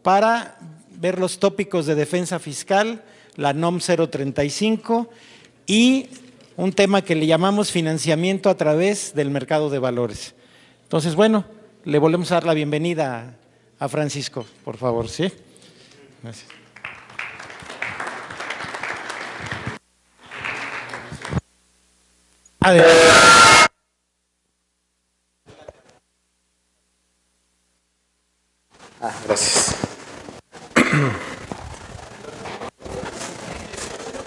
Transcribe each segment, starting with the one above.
para ver los tópicos de defensa fiscal, la NOM 035 y un tema que le llamamos financiamiento a través del mercado de valores. Entonces, bueno, le volvemos a dar la bienvenida a Francisco, por favor, ¿sí? Gracias. Gracias.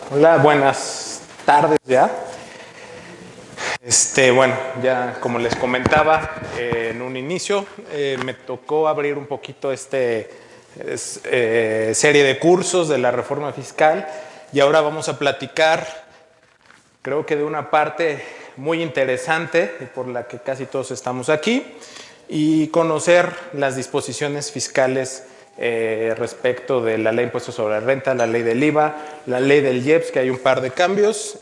Hola, buenas tardes ya. Bueno, ya como les comentaba en un inicio, me tocó abrir un poquito serie de cursos de la reforma fiscal y ahora vamos a platicar, creo que de una parte muy interesante y por la que casi todos estamos aquí, y conocer las disposiciones fiscales respecto de la ley de impuestos sobre la renta, la ley del IVA, la ley del IEPS, que hay un par de cambios,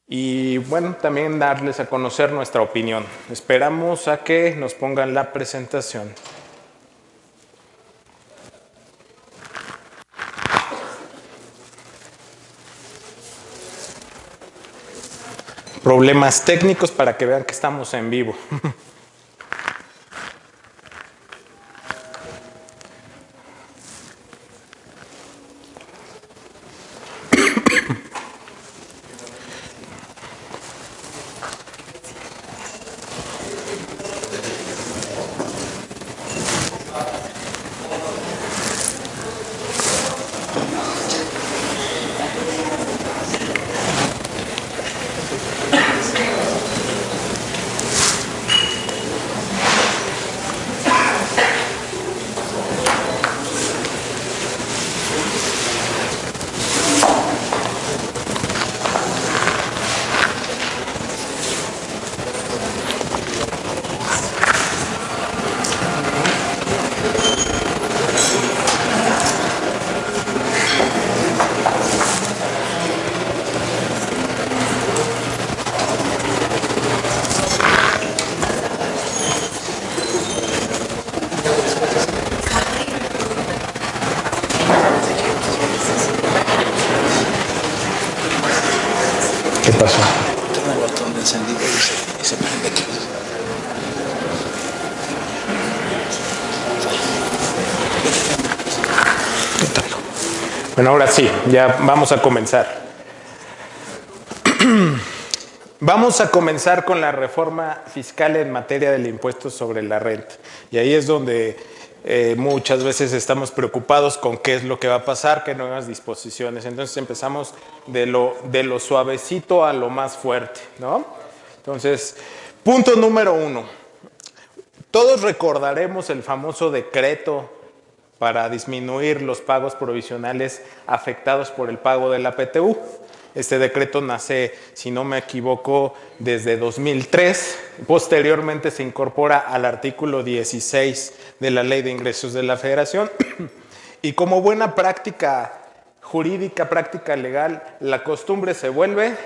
y bueno, también darles a conocer nuestra opinión. Esperamos a que nos pongan la presentación. Problemas técnicos para que vean que estamos en vivo. ¿Qué pasó? Tengo el botón de encendido y se prende aquí. Bueno, ahora sí, ya vamos a comenzar. Vamos a comenzar con la reforma fiscal en materia del impuesto sobre la renta. Y ahí es donde muchas veces estamos preocupados con qué es lo que va a pasar, qué nuevas disposiciones. Entonces empezamos de lo suavecito a lo más fuerte, ¿no? Entonces, punto número 1. Todos recordaremos el famoso decreto para disminuir los pagos provisionales afectados por el pago de la PTU. Este decreto nace, si no me equivoco, desde 2003. Posteriormente se incorpora al artículo 16 de la Ley de Ingresos de la Federación. Y como buena práctica jurídica, práctica legal, la costumbre se vuelve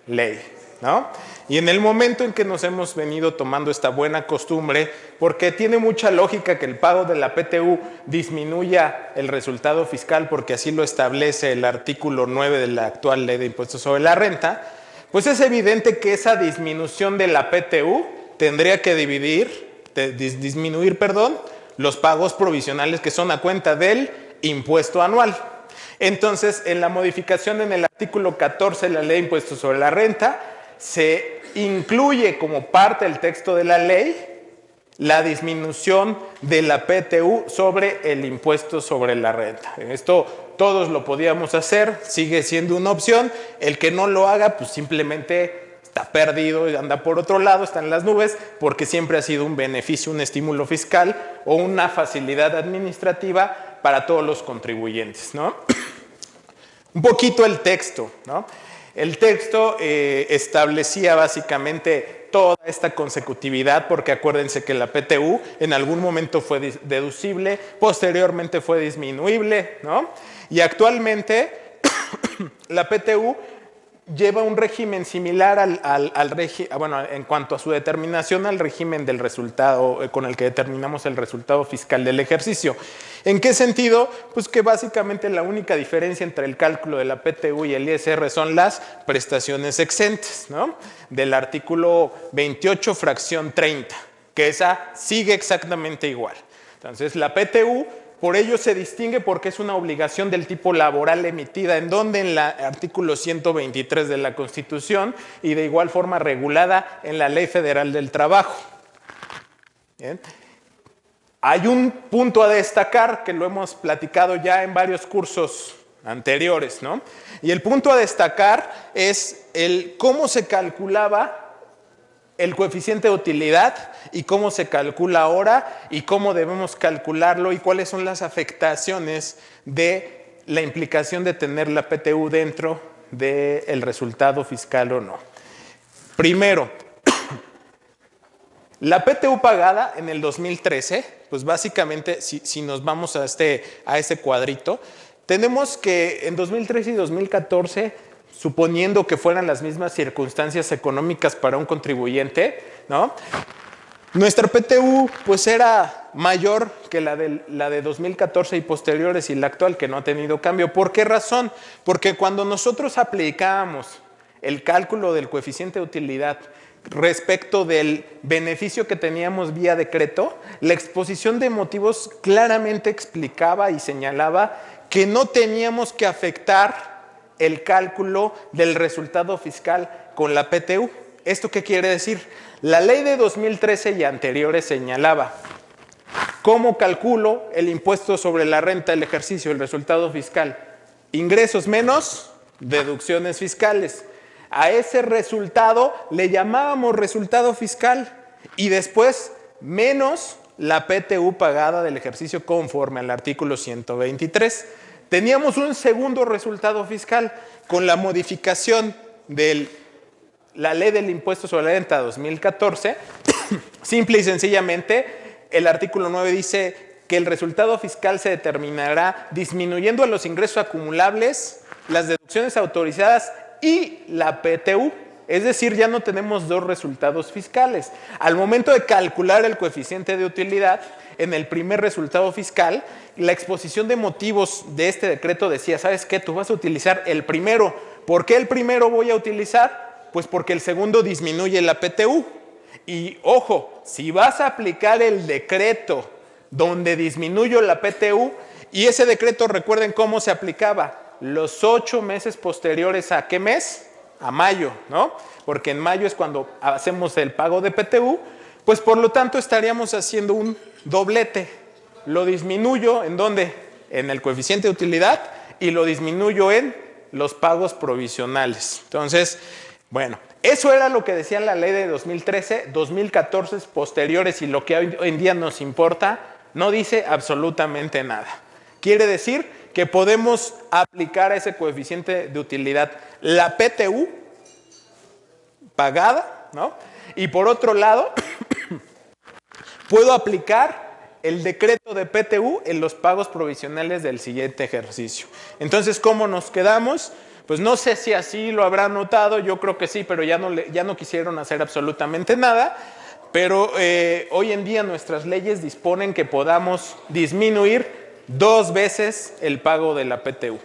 ley, ¿no? Y en el momento en que nos hemos venido tomando esta buena costumbre, porque tiene mucha lógica que el pago de la PTU disminuya el resultado fiscal, porque así lo establece el artículo 9 de la actual Ley de Impuestos sobre la Renta, pues es evidente que esa disminución de la PTU tendría que disminuir los pagos provisionales que son a cuenta del impuesto anual. Entonces, en la modificación en el artículo 14 de la Ley de Impuestos sobre la Renta, se incluye como parte del texto de la ley la disminución de la PTU sobre el impuesto sobre la renta. Esto todos lo podíamos hacer, sigue siendo una opción. El que no lo haga, pues simplemente está perdido y anda por otro lado, está en las nubes, porque siempre ha sido un beneficio, un estímulo fiscal o una facilidad administrativa para todos los contribuyentes, ¿no? Un poquito el texto, ¿no? El texto establecía básicamente toda esta consecutividad, porque acuérdense que la PTU en algún momento fue deducible, posteriormente fue disminuible, ¿no? Y actualmente la PTU lleva un régimen similar bueno, en cuanto a su determinación al régimen del resultado con el que determinamos el resultado fiscal del ejercicio. ¿En qué sentido? Pues que básicamente la única diferencia entre el cálculo de la PTU y el ISR son las prestaciones exentas, ¿no? Del artículo 28, fracción 30, que esa sigue exactamente igual. Entonces, la PTU por ello se distingue porque es una obligación del tipo laboral emitida, en donde en el artículo 123 de la Constitución y de igual forma regulada en la Ley Federal del Trabajo. Bien. Hay un punto a destacar que lo hemos platicado ya en varios cursos anteriores, ¿no? Y el punto a destacar es el cómo se calculaba el coeficiente de utilidad y cómo se calcula ahora y cómo debemos calcularlo y cuáles son las afectaciones de la implicación de tener la PTU dentro del resultado fiscal o no. Primero, la PTU pagada en el 2013, pues básicamente si nos vamos a ese cuadrito, tenemos que en 2013 y 2014, suponiendo que fueran las mismas circunstancias económicas para un contribuyente, ¿no? Nuestra PTU pues era mayor que la de 2014 y posteriores y la actual, que no ha tenido cambio. ¿Por qué razón? Porque cuando nosotros aplicábamos el cálculo del coeficiente de utilidad respecto del beneficio que teníamos vía decreto, la exposición de motivos claramente explicaba y señalaba que no teníamos que afectar el cálculo del resultado fiscal con la PTU. ¿Esto qué quiere decir? La ley de 2013 y anteriores señalaba cómo calculo el impuesto sobre la renta del ejercicio, el resultado fiscal. Ingresos menos deducciones fiscales. A ese resultado le llamábamos resultado fiscal y después menos la PTU pagada del ejercicio conforme al artículo 123. Teníamos un segundo resultado fiscal con la modificación de la ley del impuesto sobre la renta 2014. Simple y sencillamente, el artículo 9 dice que el resultado fiscal se determinará disminuyendo los ingresos acumulables, las deducciones autorizadas y la PTU. Es decir, ya no tenemos dos resultados fiscales. Al momento de calcular el coeficiente de utilidad, en el primer resultado fiscal, la exposición de motivos de este decreto decía, ¿sabes qué? Tú vas a utilizar el primero. ¿Por qué el primero voy a utilizar? Pues porque el segundo disminuye la PTU. Y ojo, si vas a aplicar el decreto donde disminuyo la PTU, y ese decreto, recuerden cómo se aplicaba, los 8 meses posteriores ¿a qué mes? A mayo, ¿no? Porque en mayo es cuando hacemos el pago de PTU, pues por lo tanto estaríamos haciendo un doblete. Lo disminuyo, ¿en dónde? En el coeficiente de utilidad y lo disminuyo en los pagos provisionales. Entonces, bueno, eso era lo que decía la ley de 2013, 2014 posteriores y lo que hoy en día nos importa, no dice absolutamente nada. Quiere decir que podemos aplicar a ese coeficiente de utilidad la PTU pagada, ¿no? Y por otro lado, puedo aplicar el decreto de PTU en los pagos provisionales del siguiente ejercicio. Entonces, ¿cómo nos quedamos? Pues no sé si así lo habrán notado, yo creo que sí, pero ya no quisieron hacer absolutamente nada. Pero hoy en día nuestras leyes disponen que podamos disminuir 2 veces el pago de la PTU.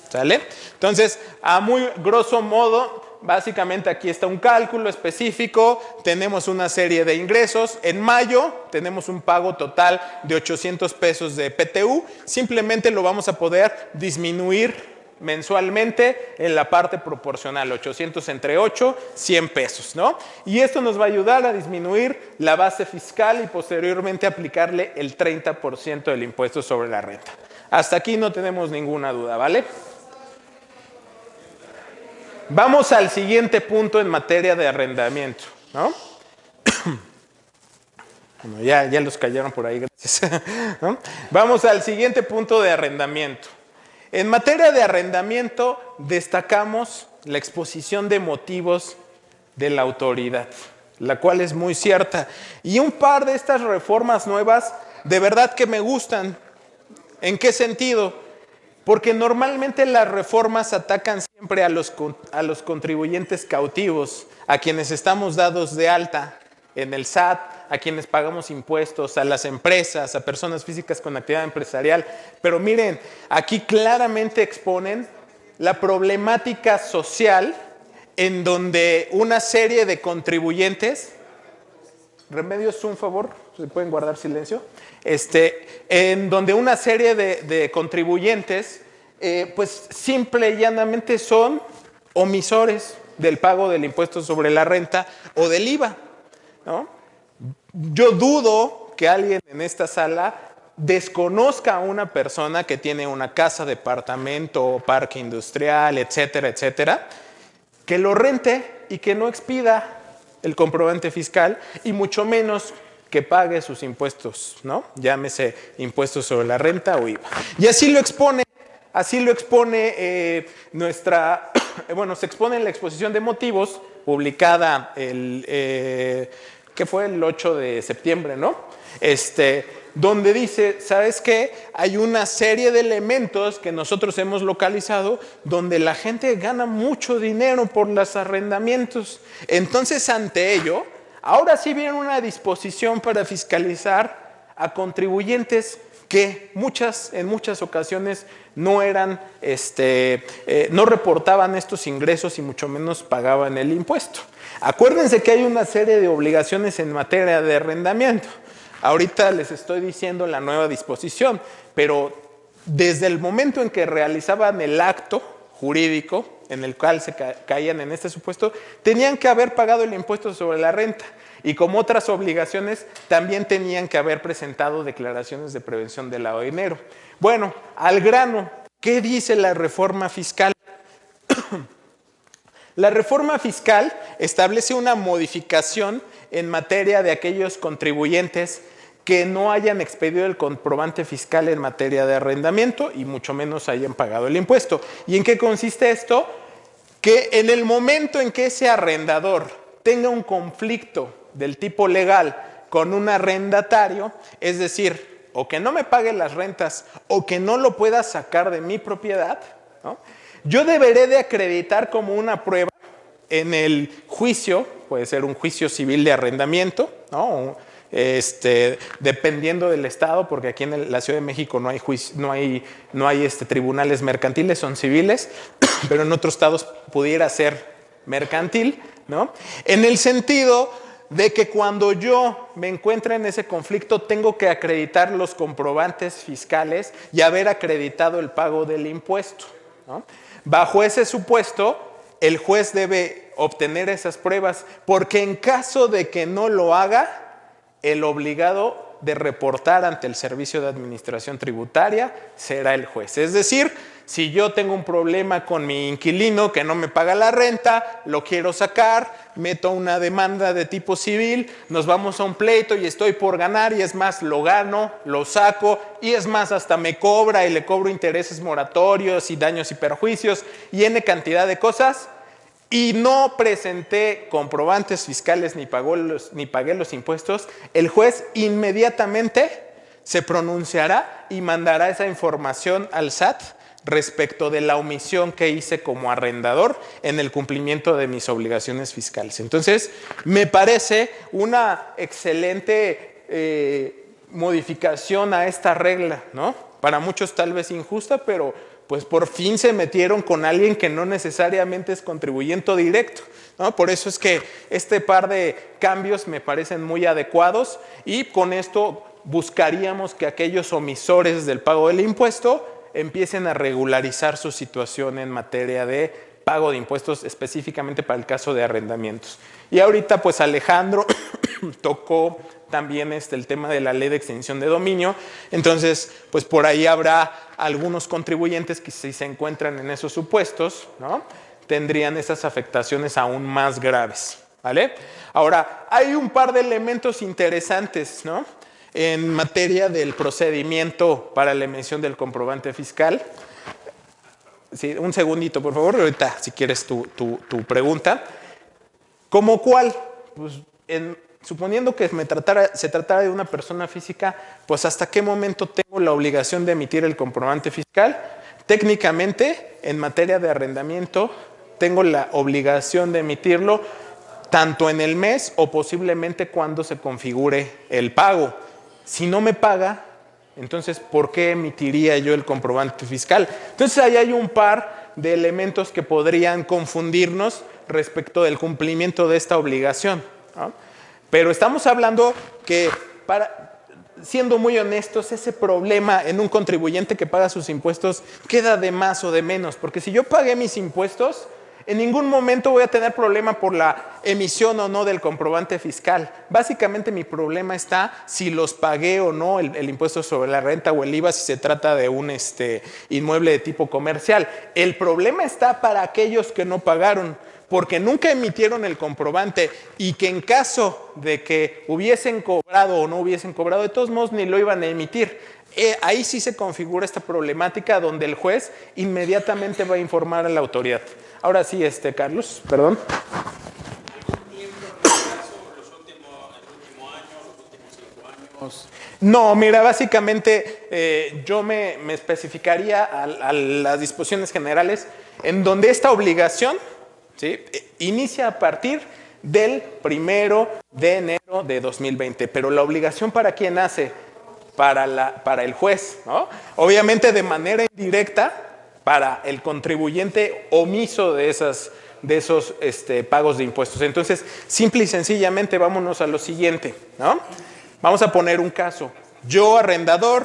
¿Sale? Entonces, a muy grosso modo, básicamente aquí está un cálculo específico, tenemos una serie de ingresos. En mayo tenemos un pago total de 800 pesos de PTU, simplemente lo vamos a poder disminuir mensualmente en la parte proporcional, 800 entre 8, 100 pesos, ¿no? Y esto nos va a ayudar a disminuir la base fiscal y posteriormente aplicarle el 30% del impuesto sobre la renta. Hasta aquí no tenemos ninguna duda, ¿vale? Vamos al siguiente punto en materia de arrendamiento, ¿no? Bueno, ya los callaron por ahí, gracias. ¿No? Vamos al siguiente punto de arrendamiento. En materia de arrendamiento destacamos la exposición de motivos de la autoridad, la cual es muy cierta. Y un par de estas reformas nuevas de verdad que me gustan. ¿En qué sentido? Porque normalmente las reformas atacan siempre a los contribuyentes cautivos, a quienes estamos dados de alta en el SAT, a quienes pagamos impuestos, a las empresas, a personas físicas con actividad empresarial. Pero miren, aquí claramente exponen la problemática social en donde una serie de contribuyentes, Remedios, un favor, ¿se pueden guardar silencio? En donde una serie de contribuyentes, pues simple y llanamente son omisores del pago del impuesto sobre la renta o del IVA, ¿no? Yo dudo que alguien en esta sala desconozca a una persona que tiene una casa, departamento, parque industrial, etcétera, etcétera, que lo rente y que no expida el comprobante fiscal y mucho menos que pague sus impuestos, ¿no? Llámese impuestos sobre la renta o IVA. Y así lo expone bueno, se expone en la exposición de motivos publicada que fue el 8 de septiembre, ¿no? Donde dice, ¿sabes qué? Hay una serie de elementos que nosotros hemos localizado donde la gente gana mucho dinero por los arrendamientos. Entonces, ante ello, ahora sí viene una disposición para fiscalizar a contribuyentes que en muchas ocasiones no reportaban estos ingresos y mucho menos pagaban el impuesto. Acuérdense que hay una serie de obligaciones en materia de arrendamiento. Ahorita les estoy diciendo la nueva disposición, pero desde el momento en que realizaban el acto jurídico en el cual se caían en este supuesto, tenían que haber pagado el impuesto sobre la renta y como otras obligaciones también tenían que haber presentado declaraciones de prevención del lavado de dinero. Bueno, al grano, ¿qué dice la reforma fiscal? La reforma fiscal establece una modificación en materia de aquellos contribuyentes que no hayan expedido el comprobante fiscal en materia de arrendamiento y mucho menos hayan pagado el impuesto. ¿Y en qué consiste esto? Que en el momento en que ese arrendador tenga un conflicto del tipo legal con un arrendatario, es decir, o que no me pague las rentas o que no lo pueda sacar de mi propiedad, ¿no? Yo deberé de acreditar como una prueba en el juicio, puede ser un juicio civil de arrendamiento, ¿no? Dependiendo del estado, porque aquí en la Ciudad de México no hay tribunales mercantiles, son civiles, pero en otros estados pudiera ser mercantil, ¿no? En el sentido de que cuando yo me encuentre en ese conflicto tengo que acreditar los comprobantes fiscales y haber acreditado el pago del impuesto, ¿no? Bajo ese supuesto, el juez debe obtener esas pruebas, porque en caso de que no lo haga, el obligado de reportar ante el Servicio de Administración Tributaria será el juez. Es decir, si yo tengo un problema con mi inquilino que no me paga la renta, lo quiero sacar, meto una demanda de tipo civil, nos vamos a un pleito y estoy por ganar y es más, lo gano, lo saco y es más, hasta me cobra y le cobro intereses moratorios y daños y perjuicios y N cantidad de cosas y no presenté comprobantes fiscales ni pagué los impuestos, el juez inmediatamente se pronunciará y mandará esa información al SAT respecto de la omisión que hice como arrendador en el cumplimiento de mis obligaciones fiscales. Entonces, me parece una excelente modificación a esta regla, ¿no? Para muchos tal vez injusta, pero pues por fin se metieron con alguien que no necesariamente es contribuyente directo, ¿no? Por eso es que este par de cambios me parecen muy adecuados y con esto buscaríamos que aquellos omisores del pago del impuesto empiecen a regularizar su situación en materia de pago de impuestos, específicamente para el caso de arrendamientos. Y ahorita pues Alejandro tocó también el tema de la ley de extinción de dominio, entonces pues por ahí habrá algunos contribuyentes que si se encuentran en esos supuestos, ¿no?, tendrían esas afectaciones aún más graves, ¿vale? Ahora, hay un par de elementos interesantes, ¿no?, en materia del procedimiento para la emisión del comprobante fiscal. Sí, un segundito, por favor, ahorita si quieres tu pregunta. ¿Cómo cuál? Pues suponiendo que se tratara de una persona física, pues ¿hasta qué momento tengo la obligación de emitir el comprobante fiscal? Técnicamente, en materia de arrendamiento, tengo la obligación de emitirlo tanto en el mes o posiblemente cuando se configure el pago. Si no me paga, entonces, ¿por qué emitiría yo el comprobante fiscal? Entonces, ahí hay un par de elementos que podrían confundirnos respecto del cumplimiento de esta obligación, ¿no? Pero estamos hablando que, siendo muy honestos, ese problema en un contribuyente que paga sus impuestos queda de más o de menos, porque si yo pagué mis impuestos, en ningún momento voy a tener problema por la emisión o no del comprobante fiscal. Básicamente mi problema está si los pagué o no el impuesto sobre la renta o el IVA si se trata de un inmueble de tipo comercial. El problema está para aquellos que no pagaron, porque nunca emitieron el comprobante y que en caso de que hubiesen cobrado o no hubiesen cobrado, de todos modos ni lo iban a emitir. Ahí sí se configura esta problemática donde el juez inmediatamente va a informar a la autoridad. Ahora sí, Carlos, perdón. ¿Algún tiempo en caso el último año, los últimos 5 años? No, mira, básicamente yo me especificaría a las disposiciones generales en donde esta obligación, ¿sí?, inicia a partir del 1 de enero de 2020. Pero la obligación, ¿para quién hace? Para el juez, ¿no? Obviamente de manera indirecta para el contribuyente omiso de esos pagos de impuestos. Entonces, simple y sencillamente vámonos a lo siguiente, ¿no? Vamos a poner un caso. Yo, arrendador,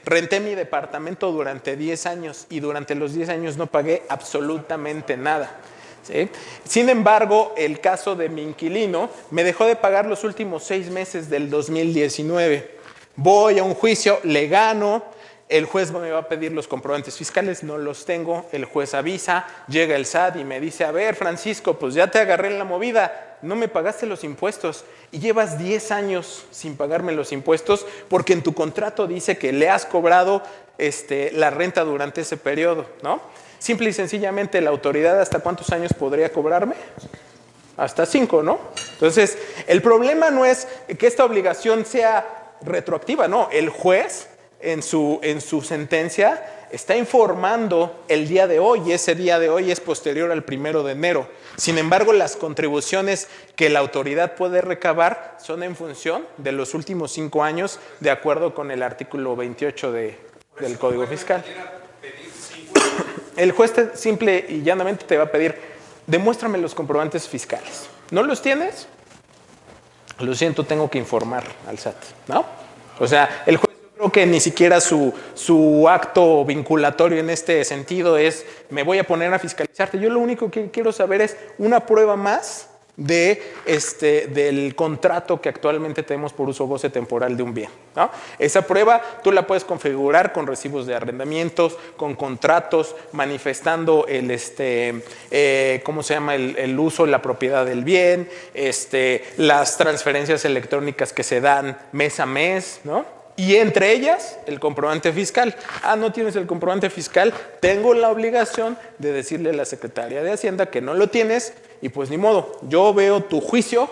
renté mi departamento durante 10 años y durante los 10 años no pagué absolutamente nada, ¿sí? Sin embargo, el caso de mi inquilino me dejó de pagar los últimos 6 meses del 2019. Voy a un juicio, le gano, el juez me va a pedir los comprobantes fiscales, no los tengo, el juez avisa, llega el SAT y me dice, a ver, Francisco, pues ya te agarré en la movida, no me pagaste los impuestos y llevas 10 años sin pagarme los impuestos porque en tu contrato dice que le has cobrado la renta durante ese periodo, ¿no? Simple y sencillamente, la autoridad, ¿hasta cuántos años podría cobrarme? Hasta 5, ¿no? Entonces, el problema no es que esta obligación sea retroactiva, no, el juez en su sentencia está informando el día de hoy y ese día de hoy es posterior al 1 de enero. Sin embargo, las contribuciones que la autoridad puede recabar son en función de los últimos 5 años, de acuerdo con el artículo 28 del Código Fiscal. El juez simple y llanamente te va a pedir, demuéstrame los comprobantes fiscales. ¿No los tienes? Lo siento, tengo que informar al SAT, ¿no? O sea, el juez, yo creo que ni siquiera su acto vinculatorio en este sentido es, me voy a poner a fiscalizarte. Yo lo único que quiero saber es una prueba más del contrato que actualmente tenemos por uso goce temporal de un bien, ¿no? Esa prueba tú la puedes configurar con recibos de arrendamientos, con contratos, manifestando ¿cómo se llama? El uso y la propiedad del bien, las transferencias electrónicas que se dan mes a mes, ¿no? Y entre ellas, el comprobante fiscal. ¿No tienes el comprobante fiscal? Tengo la obligación de decirle a la Secretaría de Hacienda que no lo tienes y pues ni modo. Yo veo tu juicio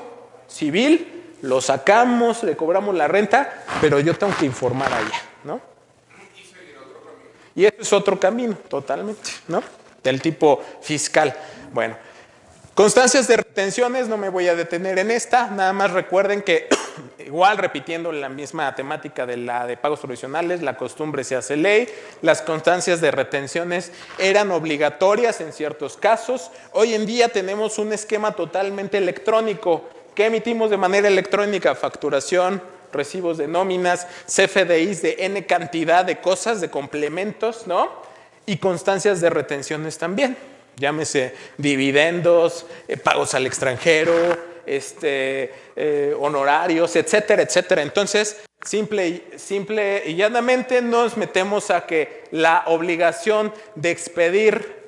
civil, lo sacamos, le cobramos la renta, pero yo tengo que informar allá, ¿no? Y eso es otro camino, totalmente, ¿no? Del tipo fiscal. Bueno, constancias de retenciones, no me voy a detener en esta, nada más recuerden que igual repitiendo la misma temática de la de pagos provisionales, la costumbre se hace ley, las constancias de retenciones eran obligatorias en ciertos casos. Hoy en día tenemos un esquema totalmente electrónico. ¿Qué emitimos de manera electrónica? Facturación, recibos de nóminas, CFDIs de N cantidad de cosas, de complementos, ¿no? Y constancias de retenciones también. Llámese dividendos, pagos al extranjero, honorarios, etcétera, etcétera. Entonces, simple y llanamente nos metemos a que la obligación de expedir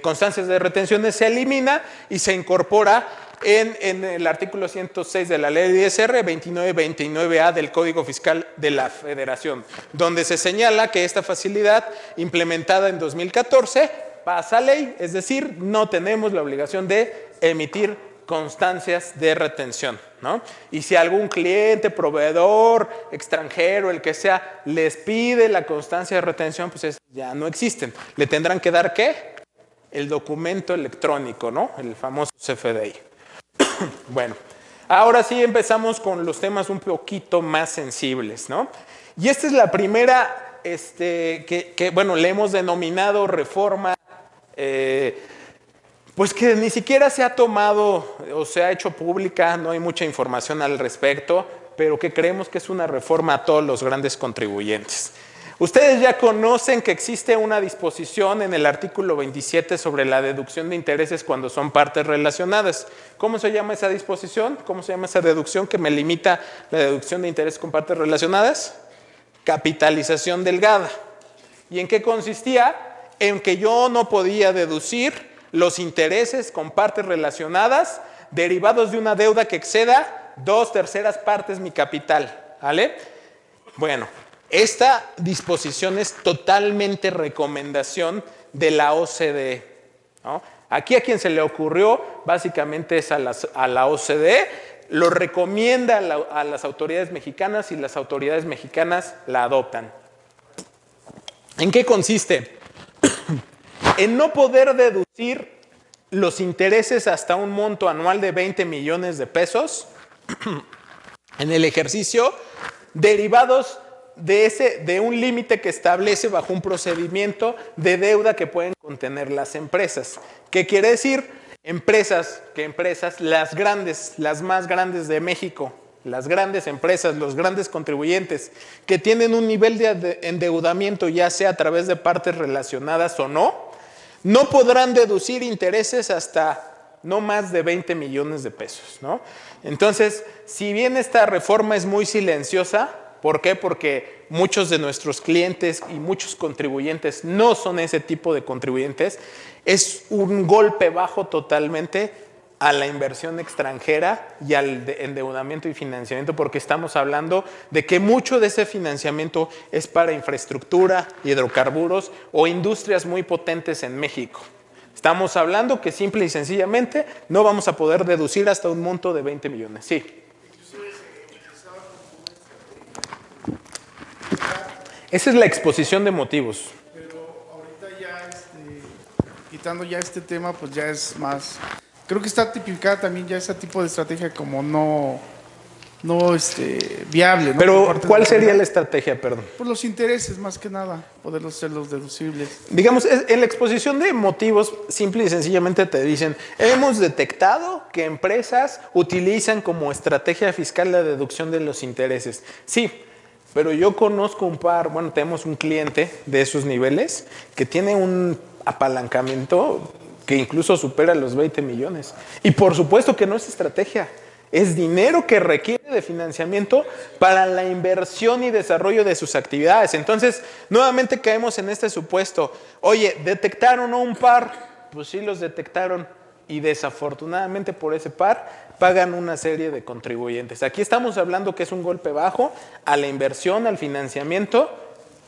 constancias de retenciones se elimina y se incorpora en el artículo 106 de la ley de ISR, 2929A del Código Fiscal de la Federación, donde se señala que esta facilidad implementada en 2014 pasa a ley, es decir, no tenemos la obligación de emitir constancias de retención, ¿no? Y si algún cliente, proveedor, extranjero, el que sea, les pide la constancia de retención, pues ya no existen. ¿Le tendrán que dar qué? El documento electrónico, ¿no? El famoso CFDI. Bueno, ahora sí empezamos con los temas un poquito más sensibles, ¿no? Y esta es la primera bueno, le hemos denominado reforma, pues que ni siquiera se ha tomado o se ha hecho pública, no hay mucha información al respecto, pero que creemos que es una reforma a todos los grandes contribuyentes. Ustedes ya conocen que existe una disposición en el artículo 27 sobre la deducción de intereses cuando son partes relacionadas. ¿Cómo se llama esa disposición? ¿Cómo se llama esa deducción que me limita la deducción de intereses con partes relacionadas? Capitalización delgada. ¿Y en qué consistía? En que yo no podía deducir los intereses con partes relacionadas derivados de una deuda que exceda 2/3 partes mi capital. ¿Vale? Bueno, esta disposición es totalmente recomendación de la OCDE, ¿no? Aquí a quien se le ocurrió básicamente es a la OCDE. Lo recomienda a las autoridades mexicanas y las autoridades mexicanas la adoptan. ¿En qué consiste? En no poder deducir los intereses hasta un monto anual de 20 millones de pesos en el ejercicio derivados de un límite que establece bajo un procedimiento de deuda que pueden contener las empresas. ¿Qué quiere decir? Empresas, las grandes, las más grandes de México, las grandes empresas, los grandes contribuyentes que tienen un nivel de endeudamiento ya sea a través de partes relacionadas o no, no podrán deducir intereses hasta no más de 20 millones de pesos, ¿no? Entonces, si bien esta reforma es muy silenciosa, ¿por qué? Porque muchos de nuestros clientes y muchos contribuyentes no son ese tipo de contribuyentes. Es un golpe bajo totalmente a la inversión extranjera y al endeudamiento y financiamiento, porque estamos hablando de que mucho de ese financiamiento es para infraestructura, hidrocarburos o industrias muy potentes en México. Estamos hablando que simple y sencillamente no vamos a poder deducir hasta un monto de 20 millones. Sí. Esa es la exposición de motivos. Pero ahorita ya, quitando ya este tema, pues ya es más... Creo que está tipificada también ya ese tipo de estrategia como no viable, ¿no? Pero, ¿cuál sería la estrategia, perdón? Pues los intereses, más que nada, poderlos hacer los deducibles. Digamos, en la exposición de motivos, simple y sencillamente te dicen, hemos detectado que empresas utilizan como estrategia fiscal la deducción de los intereses. Sí, pero yo conozco tenemos un cliente de esos niveles que tiene un apalancamiento que incluso supera los 20 millones. Y por supuesto que no es estrategia, es dinero que requiere de financiamiento para la inversión y desarrollo de sus actividades. Entonces, nuevamente caemos en este supuesto. Oye, ¿detectaron un par? Pues sí los detectaron y desafortunadamente por ese par pagan una serie de contribuyentes. Aquí estamos hablando que es un golpe bajo a la inversión, al financiamiento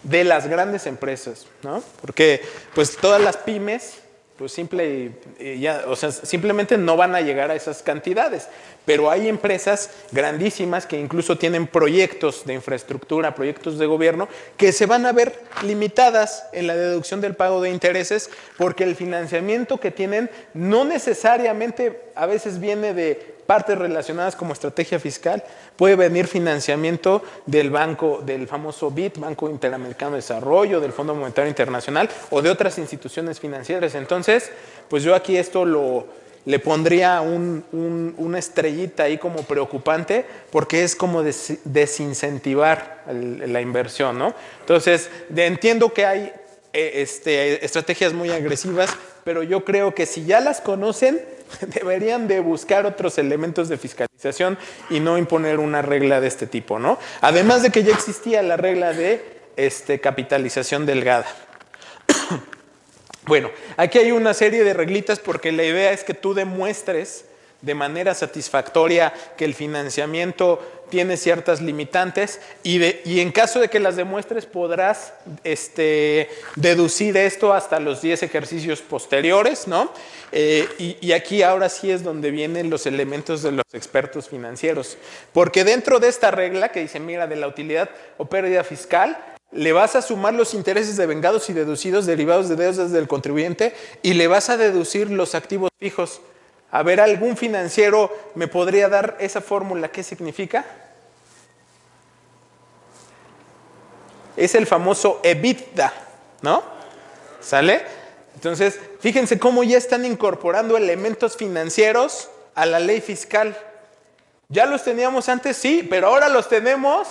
de las grandes empresas, ¿no? Porque pues todas las pymes pues simplemente no van a llegar a esas cantidades. Pero hay empresas grandísimas que incluso tienen proyectos de infraestructura, proyectos de gobierno, que se van a ver limitadas en la deducción del pago de intereses porque el financiamiento que tienen no necesariamente a veces viene de partes relacionadas como estrategia fiscal, puede venir financiamiento del banco, del famoso BID, Banco Interamericano de Desarrollo, del Fondo Monetario Internacional o de otras instituciones financieras. Entonces, pues yo aquí esto le pondría una estrellita ahí como preocupante porque es como desincentivar la inversión, ¿no? Entonces, entiendo que hay estrategias muy agresivas, pero yo creo que si ya las conocen, deberían de buscar otros elementos de fiscalización y no imponer una regla de este tipo, ¿no? Además de que ya existía la regla de capitalización delgada. Bueno, aquí hay una serie de reglitas porque la idea es que tú demuestres de manera satisfactoria que el financiamiento tiene ciertas limitantes y en caso de que las demuestres podrás deducir esto hasta los 10 ejercicios posteriores, ¿no? Y aquí ahora sí es donde vienen los elementos de los expertos financieros, porque dentro de esta regla que dice, mira, de la utilidad o pérdida fiscal, le vas a sumar los intereses devengados y deducidos derivados de deudas del contribuyente y le vas a deducir los activos fijos. A ver, ¿algún financiero me podría dar esa fórmula? ¿Qué significa? Es el famoso EBITDA, ¿no? ¿Sale? Entonces, fíjense cómo ya están incorporando elementos financieros a la ley fiscal. ¿Ya los teníamos antes? Sí, pero ahora los tenemos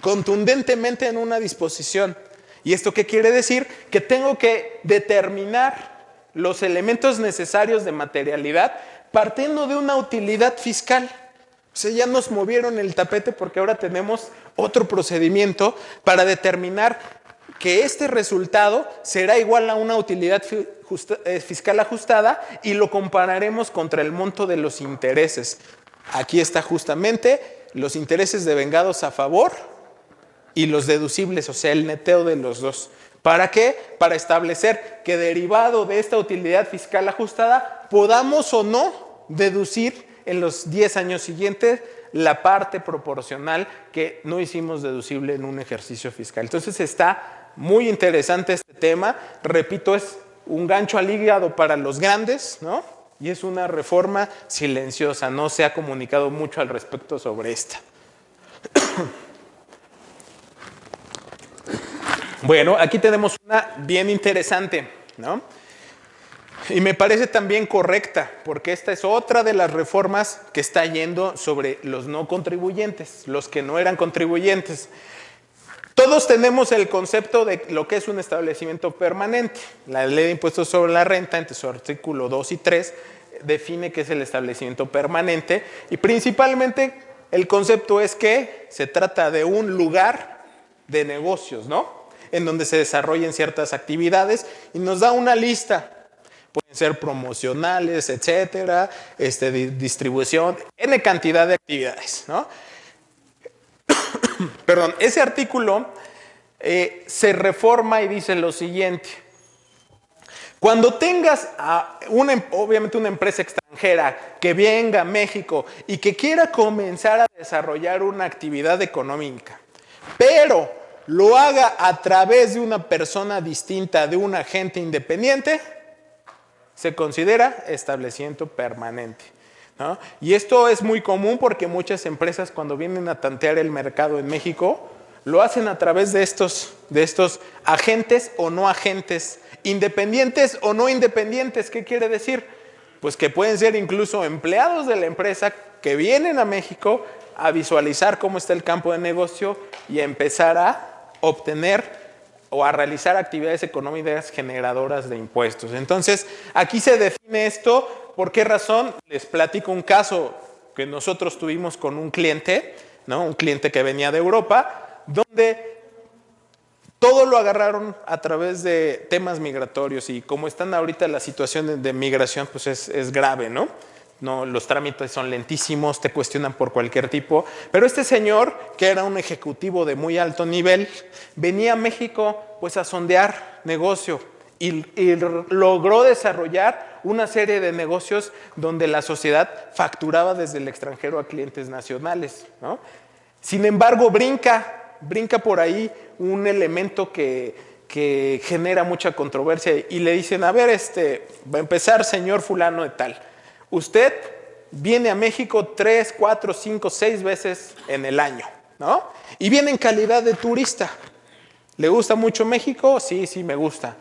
contundentemente en una disposición. ¿Y esto qué quiere decir? Que tengo que determinar los elementos necesarios de materialidad partiendo de una utilidad fiscal. O sea, ya nos movieron el tapete porque ahora tenemos otro procedimiento para determinar que este resultado será igual a una utilidad fiscal ajustada y lo compararemos contra el monto de los intereses. Aquí está justamente los intereses devengados a favor y los deducibles, o sea, el neteo de los dos. ¿Para qué? Para establecer que derivado de esta utilidad fiscal ajustada podamos o no deducir en los 10 años siguientes la parte proporcional que no hicimos deducible en un ejercicio fiscal. Entonces está muy interesante este tema. Repito, es un gancho al hígado para los grandes, ¿no? Y es una reforma silenciosa. No se ha comunicado mucho al respecto sobre esta. Bueno, aquí tenemos una bien interesante, ¿no? Y me parece también correcta, porque esta es otra de las reformas que está yendo sobre los no contribuyentes, los que no eran contribuyentes. Todos tenemos el concepto de lo que es un establecimiento permanente. La Ley de Impuestos sobre la Renta, entre su artículo 2 y 3, define qué es el establecimiento permanente y principalmente el concepto es que se trata de un lugar de negocios, ¿no? En donde se desarrollen ciertas actividades y nos da una lista. Pueden ser promocionales, etcétera, distribución, N cantidad de actividades, ¿no? Perdón, ese artículo se reforma y dice lo siguiente. Cuando tengas obviamente una empresa extranjera que venga a México y que quiera comenzar a desarrollar una actividad económica, pero lo haga a través de una persona distinta, de un agente independiente, se considera establecimiento permanente, ¿no? Y esto es muy común porque muchas empresas cuando vienen a tantear el mercado en México, lo hacen a través de estos agentes o no agentes, independientes o no independientes. ¿Qué quiere decir? Pues que pueden ser incluso empleados de la empresa que vienen a México a visualizar cómo está el campo de negocio y a empezar a obtener o a realizar actividades económicas generadoras de impuestos. Entonces, aquí se define esto. ¿Por qué razón? Les platico un caso que nosotros tuvimos con un cliente, ¿no? Un cliente que venía de Europa, donde todo lo agarraron a través de temas migratorios y como están ahorita las situaciones de migración, pues es grave, ¿no? No, los trámites son lentísimos, te cuestionan por cualquier tipo. Pero este señor, que era un ejecutivo de muy alto nivel, venía a México pues a sondear negocio y logró desarrollar una serie de negocios donde la sociedad facturaba desde el extranjero a clientes nacionales, ¿no? Sin embargo, brinca por ahí un elemento que genera mucha controversia y le dicen, a ver, va a empezar señor fulano de tal. Usted viene a México 3, 4, 5, 6 veces en el año, ¿no? Y viene en calidad de turista. ¿Le gusta mucho México? Sí, me gusta.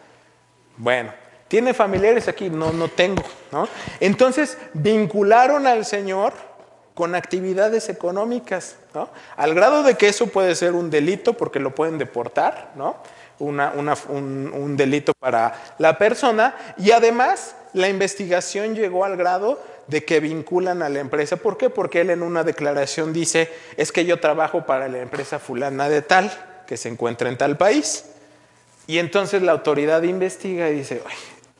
Bueno, ¿tiene familiares aquí? No tengo, ¿no? Entonces, vincularon al señor con actividades económicas, ¿no? Al grado de que eso puede ser un delito porque lo pueden deportar, ¿no? Un delito para la persona y además la investigación llegó al grado de que vinculan a la empresa. ¿Por qué? Porque él en una declaración dice, es que yo trabajo para la empresa fulana de tal, que se encuentra en tal país. Y entonces la autoridad investiga y dice,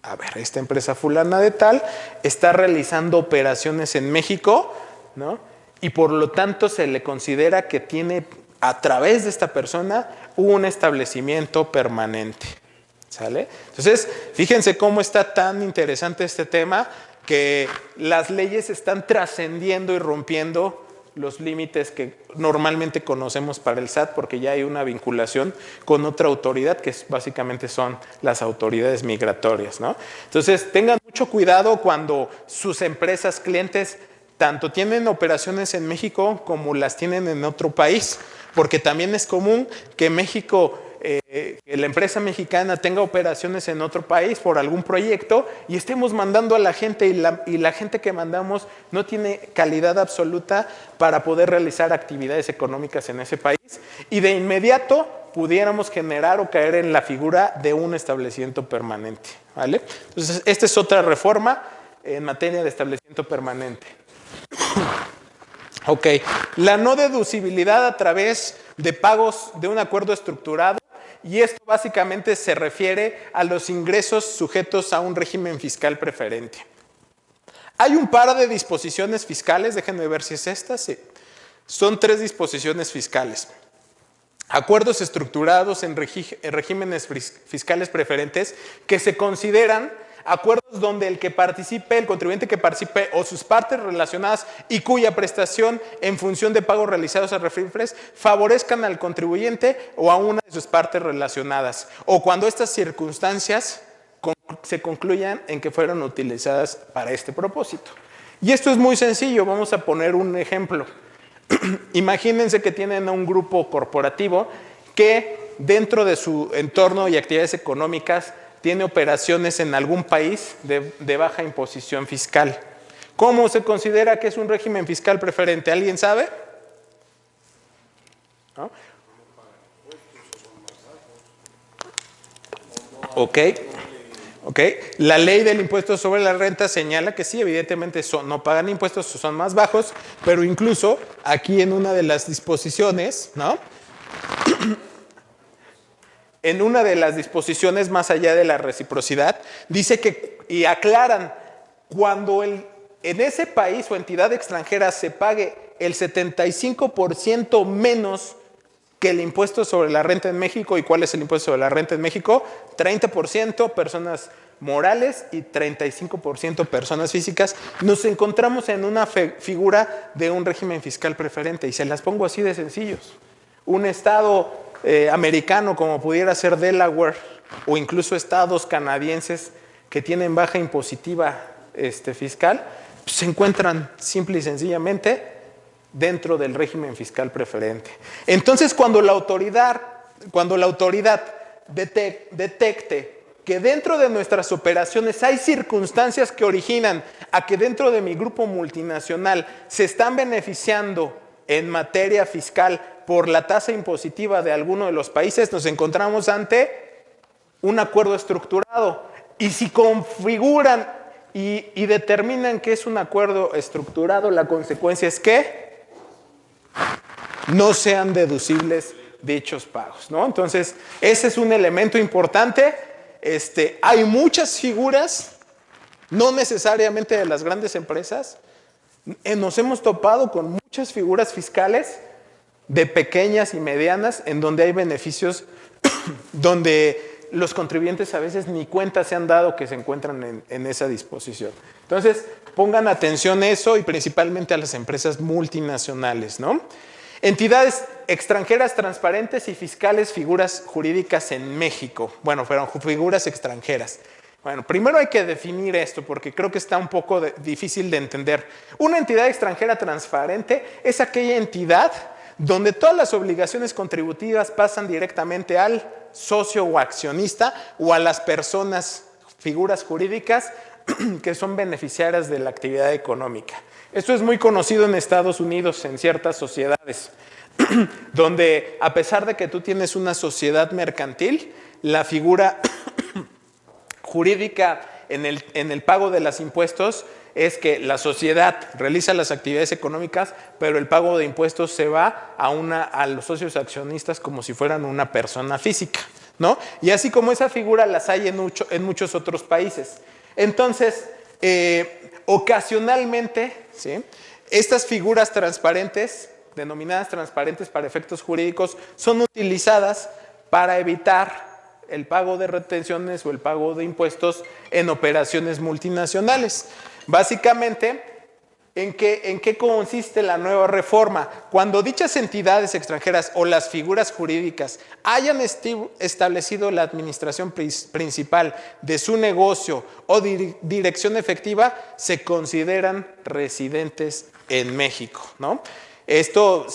a ver, esta empresa fulana de tal está realizando operaciones en México, ¿no? Y por lo tanto se le considera que tiene, a través de esta persona, un establecimiento permanente. ¿Sale? Entonces, fíjense cómo está tan interesante este tema, que las leyes están trascendiendo y rompiendo los límites que normalmente conocemos para el SAT, porque ya hay una vinculación con otra autoridad, que básicamente son las autoridades migratorias, ¿no? Entonces, tengan mucho cuidado cuando sus empresas, clientes, tanto tienen operaciones en México como las tienen en otro país, porque también es común que México, que la empresa mexicana tenga operaciones en otro país por algún proyecto y estemos mandando a la gente y la gente que mandamos no tiene calidad absoluta para poder realizar actividades económicas en ese país, y de inmediato pudiéramos generar o caer en la figura de un establecimiento permanente, ¿vale? Entonces, esta es otra reforma en materia de establecimiento permanente. Ok, la no deducibilidad a través de pagos de un acuerdo estructurado, y esto básicamente se refiere a los ingresos sujetos a un régimen fiscal preferente. Hay un par de disposiciones fiscales, déjenme ver si es esta, sí. Son 3 disposiciones fiscales. Acuerdos estructurados en regímenes fiscales preferentes, que se consideran acuerdos donde el contribuyente que participe o sus partes relacionadas y cuya prestación en función de pagos realizados a refifres favorezcan al contribuyente o a una de sus partes relacionadas, o cuando estas circunstancias se concluyan en que fueron utilizadas para este propósito. Y esto es muy sencillo, vamos a poner un ejemplo. Imagínense que tienen a un grupo corporativo que dentro de su entorno y actividades económicas tiene operaciones en algún país de baja imposición fiscal. ¿Cómo se considera que es un régimen fiscal preferente? ¿Alguien sabe? ¿No? Ok. La ley del impuesto sobre la renta señala que sí, evidentemente no pagan impuestos, son más bajos, pero incluso aquí en una de las disposiciones, ¿no? En una de las disposiciones, más allá de la reciprocidad, dice que, y aclaran, cuando en ese país o entidad extranjera se pague el 75% menos que el impuesto sobre la renta en México. ¿Y cuál es el impuesto sobre la renta en México? 30% personas morales y 35% personas físicas. Nos encontramos en una figura de un régimen fiscal preferente, y se las pongo así de sencillos. Un estado americano como pudiera ser Delaware, o incluso estados canadienses que tienen baja impositiva fiscal, pues se encuentran simple y sencillamente dentro del régimen fiscal preferente. Entonces, cuando la autoridad detecte que dentro de nuestras operaciones hay circunstancias que originan a que dentro de mi grupo multinacional se están beneficiando en materia fiscal por la tasa impositiva de alguno de los países, nos encontramos ante un acuerdo estructurado. Y si configuran y determinan que es un acuerdo estructurado, la consecuencia es que no sean deducibles dichos pagos, ¿no? Entonces, ese es un elemento importante. Hay muchas figuras, no necesariamente de las grandes empresas. Nos hemos topado con muchas figuras fiscales de pequeñas y medianas en donde hay beneficios donde los contribuyentes a veces ni cuenta se han dado que se encuentran en esa disposición. Entonces, pongan atención a eso, y principalmente a las empresas multinacionales, ¿no? Entidades extranjeras transparentes y fiscales, figuras jurídicas en México. Bueno, fueron figuras extranjeras. Bueno, primero hay que definir esto porque creo que está un poco difícil de entender. Una entidad extranjera transparente es aquella entidad donde todas las obligaciones contributivas pasan directamente al socio o accionista o a las personas, figuras jurídicas que son beneficiarias de la actividad económica. Esto es muy conocido en Estados Unidos, en ciertas sociedades, donde a pesar de que tú tienes una sociedad mercantil, la figura jurídica en el pago de los impuestos es que la sociedad realiza las actividades económicas, pero el pago de impuestos se va a los socios accionistas como si fueran una persona física, ¿no? Y así como esa figura las hay en muchos otros países. Entonces, ocasionalmente, ¿sí?, estas figuras transparentes, denominadas transparentes para efectos jurídicos, son utilizadas para evitar el pago de retenciones o el pago de impuestos en operaciones multinacionales. Básicamente, ¿en qué consiste la nueva reforma? Cuando dichas entidades extranjeras o las figuras jurídicas hayan establecido la administración principal de su negocio o dirección efectiva, se consideran residentes en México, ¿no? Esto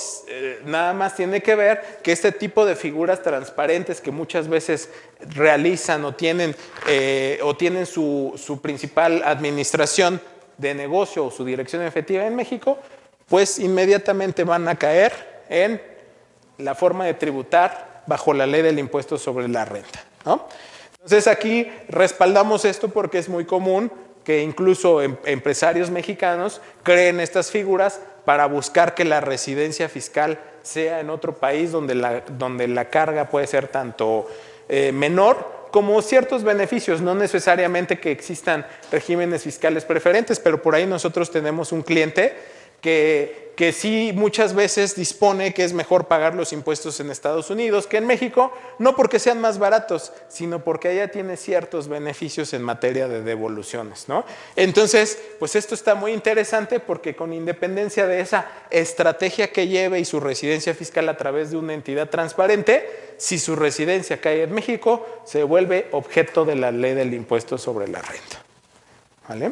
nada más tiene que ver que este tipo de figuras transparentes que muchas veces realizan o tienen su principal administración de negocio o su dirección efectiva en México, pues inmediatamente van a caer en la forma de tributar bajo la ley del impuesto sobre la renta, ¿no? Entonces aquí respaldamos esto porque es muy común que incluso empresarios mexicanos creen estas figuras para buscar que la residencia fiscal sea en otro país donde la carga puede ser tanto menor como ciertos beneficios, no necesariamente que existan regímenes fiscales preferentes, pero por ahí nosotros tenemos un cliente que sí muchas veces dispone que es mejor pagar los impuestos en Estados Unidos que en México, no porque sean más baratos, sino porque allá tiene ciertos beneficios en materia de devoluciones, ¿no? Entonces, pues esto está muy interesante porque con independencia de esa estrategia que lleve y su residencia fiscal a través de una entidad transparente, si su residencia cae en México, se vuelve objeto de la ley del impuesto sobre la renta, ¿vale?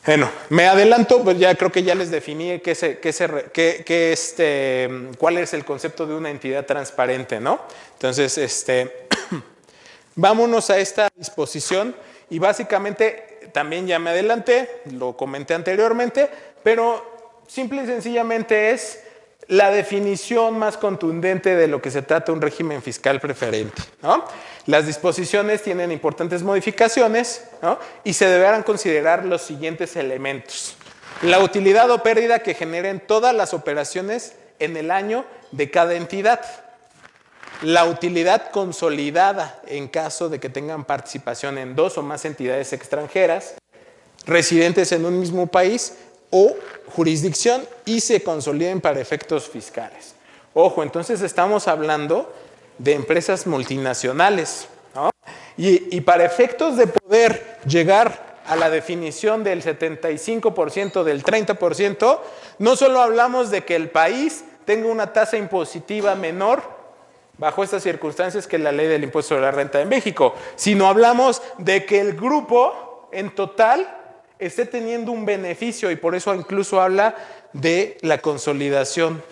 Bueno, me adelanto, pues ya creo que ya les definí cuál es el concepto de una entidad transparente, ¿no? Entonces, vámonos a esta disposición y básicamente también ya me adelanté, lo comenté anteriormente, pero simple y sencillamente es la definición más contundente de lo que se trata un régimen fiscal preferente, ¿no? Las disposiciones tienen importantes modificaciones, ¿no?, y se deberán considerar los siguientes elementos. La utilidad o pérdida que generen todas las operaciones en el año de cada entidad. La utilidad consolidada en caso de que tengan participación en dos o más entidades extranjeras, residentes en un mismo país o jurisdicción y se consoliden para efectos fiscales. Ojo, entonces estamos hablando de empresas multinacionales, ¿no? Y para efectos de poder llegar a la definición del 75%, del 30%, no solo hablamos de que el país tenga una tasa impositiva menor bajo estas circunstancias que la ley del impuesto sobre la renta de México, sino hablamos de que el grupo en total esté teniendo un beneficio y por eso incluso habla de la consolidación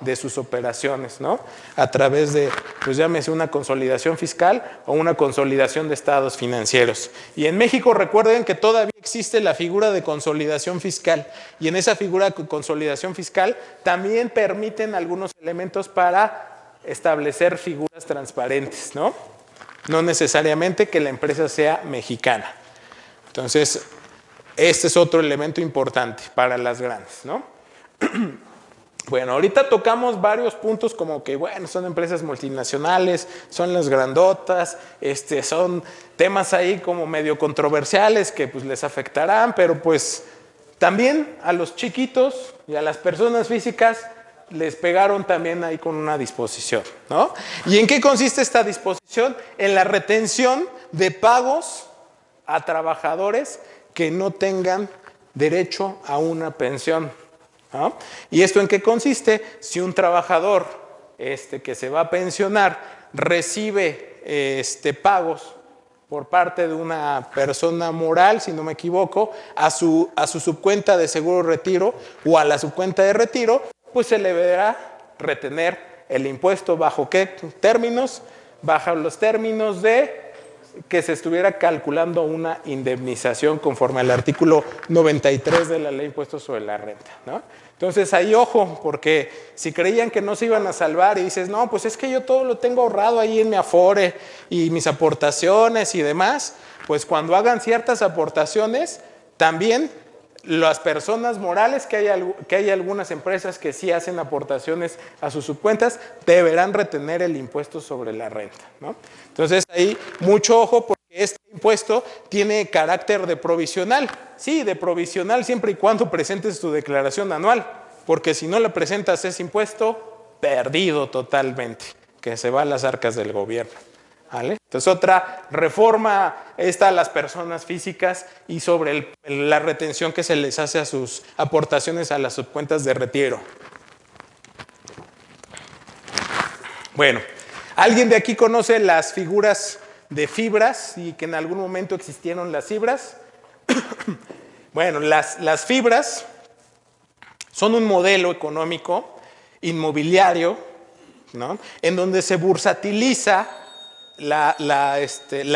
de sus operaciones, ¿no? A través de, pues llámese una consolidación fiscal o una consolidación de estados financieros. Y en México recuerden que todavía existe la figura de consolidación fiscal y en esa figura de consolidación fiscal también permiten algunos elementos para establecer figuras transparentes, ¿no? No necesariamente que la empresa sea mexicana. Entonces, este es otro elemento importante para las grandes, ¿no? Bueno, ahorita tocamos varios puntos como que, bueno, son empresas multinacionales, son las grandotas, son temas ahí como medio controversiales que pues les afectarán, pero pues también a los chiquitos y a las personas físicas les pegaron también ahí con una disposición, ¿no? ¿Y en qué consiste esta disposición? En la retención de pagos a trabajadores que no tengan derecho a una pensión, ¿no? ¿Y esto en qué consiste? Si un trabajador que se va a pensionar recibe pagos por parte de una persona moral, si no me equivoco, a su subcuenta de seguro retiro o a la subcuenta de retiro, pues se le deberá retener el impuesto bajo qué términos, bajo los términos de que se estuviera calculando una indemnización conforme al artículo 93 de la ley de impuestos sobre la renta, ¿no? Entonces ahí ojo, porque si creían que no se iban a salvar y dices, no, pues es que yo todo lo tengo ahorrado ahí en mi Afore y mis aportaciones y demás, pues cuando hagan ciertas aportaciones, también las personas morales, que hay algunas empresas que sí hacen aportaciones a sus subcuentas, deberán retener el impuesto sobre la renta, ¿no? Entonces ahí mucho ojo, porque este impuesto tiene carácter de provisional. Sí, de provisional siempre y cuando presentes tu declaración anual, porque si no le presentas ese impuesto, perdido totalmente, que se va a las arcas del gobierno. ¿Vale? Entonces otra reforma está a las personas físicas y sobre la retención que se les hace a sus aportaciones a las subcuentas de retiro. Bueno, ¿alguien de aquí conoce las figuras de fibras y que en algún momento existieron las fibras? Bueno, las fibras son un modelo económico inmobiliario, ¿no?, en donde se bursatiliza la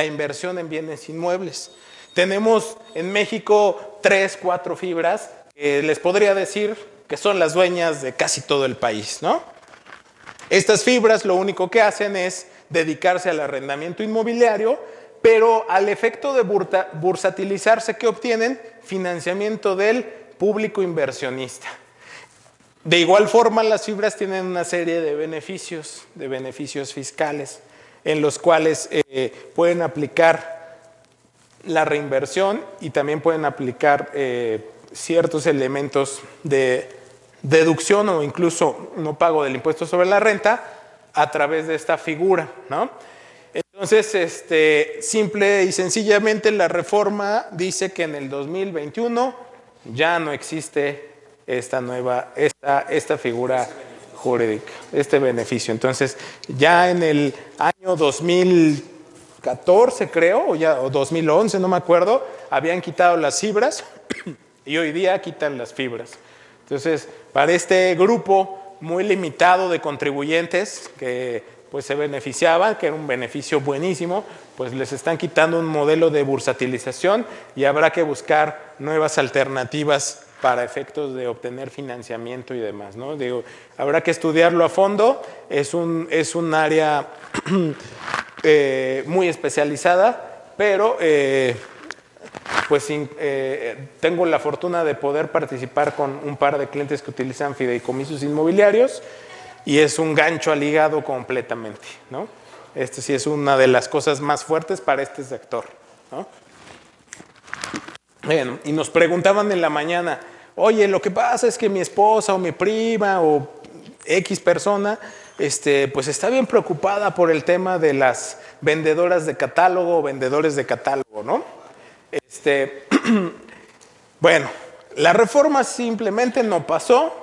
inversión en bienes inmuebles. Tenemos en México 3, 4 fibras que les podría decir que son las dueñas de casi todo el país, ¿no? Estas fibras lo único que hacen es dedicarse al arrendamiento inmobiliario, pero al efecto de bursatilizarse, ¿qué obtienen? Financiamiento del público inversionista. De igual forma, las fibras tienen una serie de beneficios fiscales, en los cuales pueden aplicar la reinversión y también pueden aplicar ciertos elementos de deducción o incluso no pago del impuesto sobre la renta a través de esta figura, ¿no? Entonces, simple y sencillamente la reforma dice que en el 2021 ya no existe esta figura jurídica, este beneficio. Entonces, ya en el año 2014, creo, o 2011, no me acuerdo, habían quitado las fibras y hoy día quitan las fibras. Entonces, para este grupo muy limitado de contribuyentes que pues se beneficiaban, que era un beneficio buenísimo, pues les están quitando un modelo de bursatilización y habrá que buscar nuevas alternativas para efectos de obtener financiamiento y demás, ¿no? Digo, habrá que estudiarlo a fondo, es un área muy especializada, pero tengo la fortuna de poder participar con un par de clientes que utilizan fideicomisos inmobiliarios y es un gancho al hígado completamente, ¿no? Sí es una de las cosas más fuertes para este sector, ¿no? Bueno, y nos preguntaban en la mañana, oye, lo que pasa es que mi esposa o mi prima o X persona, pues está bien preocupada por el tema de las vendedoras de catálogo o vendedores de catálogo, ¿no? Bueno, la reforma simplemente no pasó,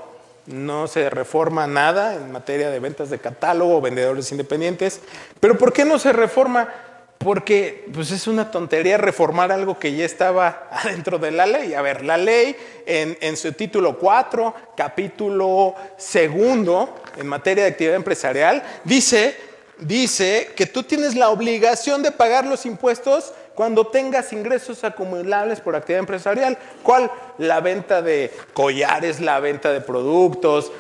no se reforma nada en materia de ventas de catálogo o vendedores independientes, pero ¿por qué no se reforma? Porque pues es una tontería reformar algo que ya estaba adentro de la ley. A ver, la ley en su título 4, capítulo 2, en materia de actividad empresarial, dice que tú tienes la obligación de pagar los impuestos cuando tengas ingresos acumulables por actividad empresarial. ¿Cuál? La venta de collares, la venta de productos,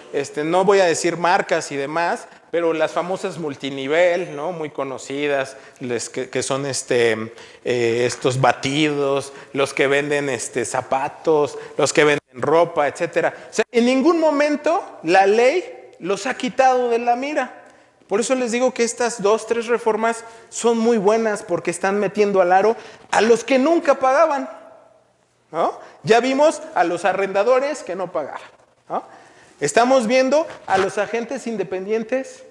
no voy a decir marcas y demás, pero las famosas multinivel, ¿no?, muy conocidas, que son estos batidos, los que venden zapatos, los que venden ropa, etcétera. O sea, en ningún momento la ley los ha quitado de la mira. Por eso les digo que estas 2, 3 reformas son muy buenas porque están metiendo al aro a los que nunca pagaban, ¿no? Ya vimos a los arrendadores que no pagaban, ¿no? Estamos viendo a los agentes independientes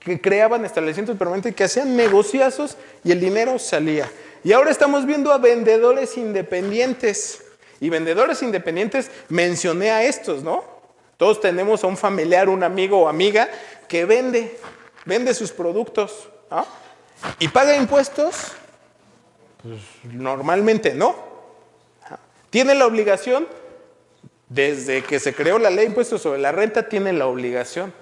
que creaban establecimientos permanentes, que hacían negociazos y el dinero salía. Y ahora estamos viendo a vendedores independientes. Y vendedores independientes, mencioné a estos, ¿no? Todos tenemos a un familiar, un amigo o amiga que vende sus productos, ¿no? ¿Y paga impuestos? Pues normalmente no. ¿Tiene la obligación? Desde que se creó la ley de impuestos sobre la renta, tiene la obligación.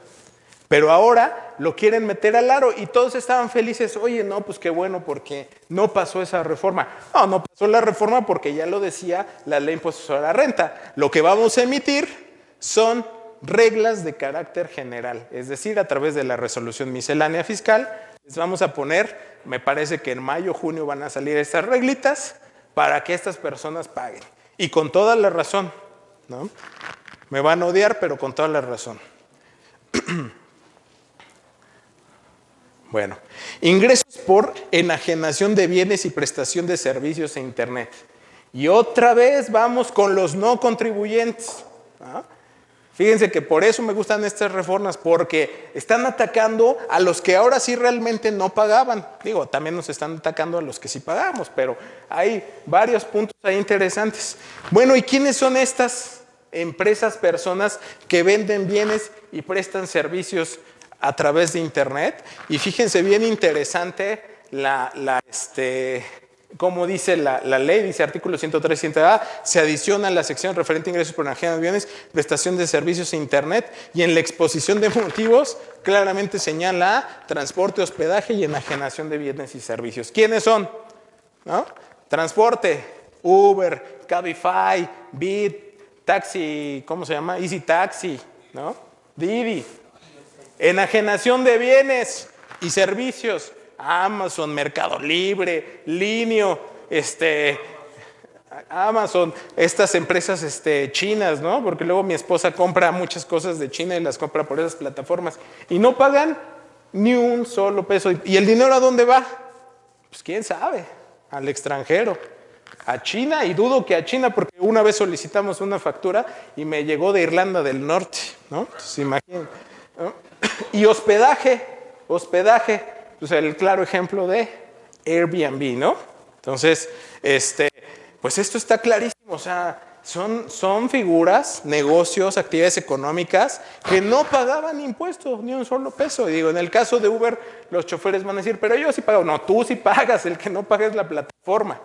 Pero ahora lo quieren meter al aro y todos estaban felices. Oye, no, pues qué bueno porque no pasó esa reforma. No pasó la reforma porque ya lo decía la ley de impuestos sobre la renta. Lo que vamos a emitir son reglas de carácter general, es decir, a través de la resolución miscelánea fiscal, les vamos a poner, me parece que en mayo o junio van a salir estas reglitas para que estas personas paguen. Y con toda la razón, ¿no? Me van a odiar, pero con toda la razón. Bueno, ingresos por enajenación de bienes y prestación de servicios a Internet. Y otra vez vamos con los no contribuyentes, ¿no? Fíjense que por eso me gustan estas reformas, porque están atacando a los que ahora sí realmente no pagaban. Digo, también nos están atacando a los que sí pagamos, pero hay varios puntos ahí interesantes. Bueno, ¿y quiénes son estas empresas, personas que venden bienes y prestan servicios a través de Internet? Y fíjense, bien interesante como dice la ley, dice artículo 103, 100A, se adiciona la sección referente a ingresos por enajenación de bienes, prestación de servicios a Internet, y en la exposición de motivos claramente señala transporte, hospedaje y enajenación de bienes y servicios. ¿Quiénes son? ¿No? Transporte, Uber, Cabify, Bit, Taxi, ¿cómo se llama? Easy Taxi, ¿no? Didi. Enajenación de bienes y servicios, Amazon, Mercado Libre, Linio, Amazon, estas empresas chinas, ¿no? Porque luego mi esposa compra muchas cosas de China y las compra por esas plataformas y no pagan ni un solo peso. ¿Y el dinero a dónde va? Pues quién sabe, al extranjero, a China, y dudo que a China, porque una vez solicitamos una factura y me llegó de Irlanda del Norte, ¿no? Entonces imaginen, ¿no? Y hospedaje, pues el claro ejemplo de Airbnb, ¿no? Entonces, pues esto está clarísimo, o sea, son figuras, negocios, actividades económicas que no pagaban impuestos, ni un solo peso. Y digo, en el caso de Uber, los choferes van a decir, pero yo sí pago. No, tú sí pagas, el que no paga es la plataforma,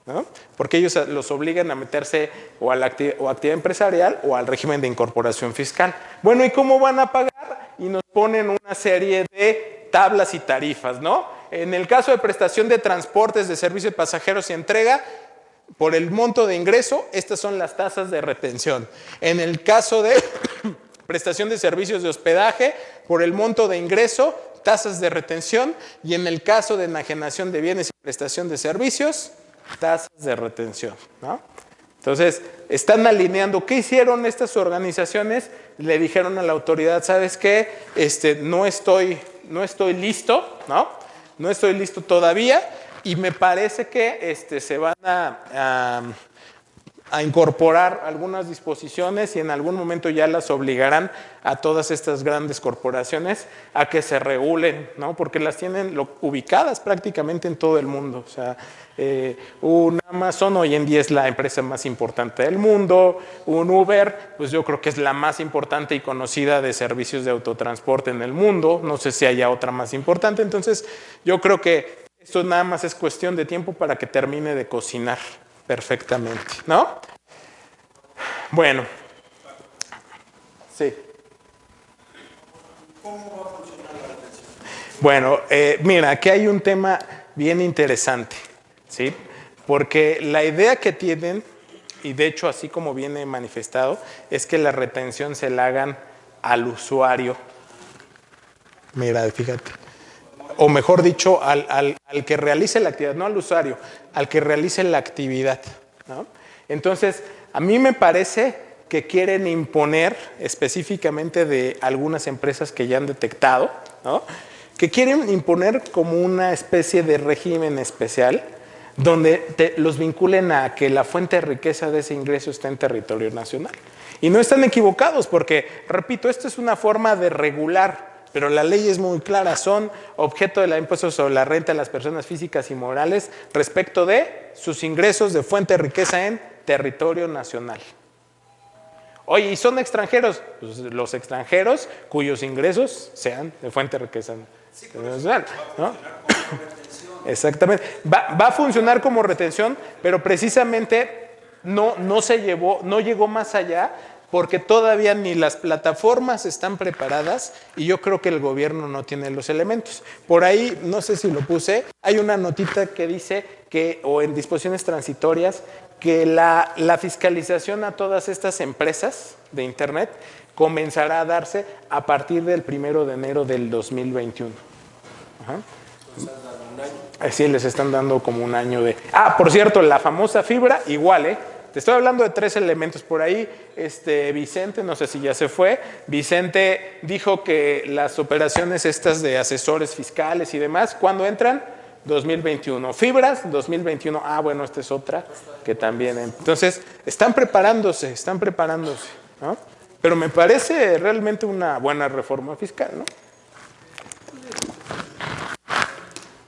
¿no? Porque ellos los obligan a meterse o a la actividad empresarial o al régimen de incorporación fiscal. Bueno, ¿y cómo van a pagar? Y nos ponen una serie de tablas y tarifas, ¿no? En el caso de prestación de transportes, de servicio de pasajeros y entrega, por el monto de ingreso, estas son las tasas de retención. En el caso de prestación de servicios de hospedaje, por el monto de ingreso, tasas de retención. Y en el caso de enajenación de bienes y prestación de servicios, tasas de retención, ¿no? Entonces, están alineando. ¿Qué hicieron estas organizaciones? Le dijeron a la autoridad, ¿sabes qué? No estoy listo, ¿no? No estoy listo todavía, y me parece que se van a incorporar algunas disposiciones y en algún momento ya las obligarán a todas estas grandes corporaciones a que se regulen, ¿no? Porque las tienen ubicadas prácticamente en todo el mundo. O sea, un Amazon hoy en día es la empresa más importante del mundo, un Uber, pues yo creo que es la más importante y conocida de servicios de autotransporte en el mundo, no sé si haya otra más importante. Entonces yo creo que esto nada más es cuestión de tiempo para que termine de cocinar perfectamente, ¿no? Bueno. Sí. ¿Cómo va a funcionar la retención? Bueno, mira, aquí hay un tema bien interesante, ¿sí? Porque la idea que tienen, y de hecho así como viene manifestado, es que la retención se la hagan al usuario. Mira, fíjate. O mejor dicho, al que realice la actividad, no al usuario, al que realice la actividad, ¿no? Entonces, a mí me parece que quieren imponer específicamente de algunas empresas que ya han detectado, ¿no? Que quieren imponer como una especie de régimen especial donde los vinculen a que la fuente de riqueza de ese ingreso está en territorio nacional. Y no están equivocados porque, repito, esto es una forma de regular. Pero la ley es muy clara, son objeto del impuesto sobre la renta de las personas físicas y morales respecto de sus ingresos de fuente de riqueza en territorio nacional. Oye, ¿y son extranjeros? Pues los extranjeros cuyos ingresos sean de fuente de riqueza nacional, ¿no? Exactamente. Va a funcionar como retención, pero precisamente no llegó más allá, porque todavía ni las plataformas están preparadas y yo creo que el gobierno no tiene los elementos. Por ahí, no sé si lo puse, hay una notita que dice que, o en disposiciones transitorias, que la fiscalización a todas estas empresas de Internet comenzará a darse a partir del 1 de enero del 2021. Ajá. Sí, les están dando como un año de... Ah, por cierto, la famosa fibra, igual, Te estoy hablando de 3 elementos por ahí. Vicente, no sé si ya se fue, Vicente dijo que las operaciones estas de asesores fiscales y demás, ¿cuándo entran? 2021. Fibras, 2021. Ah, bueno, esta es otra que también. Entonces, están preparándose, ¿no? Pero me parece realmente una buena reforma fiscal, ¿no?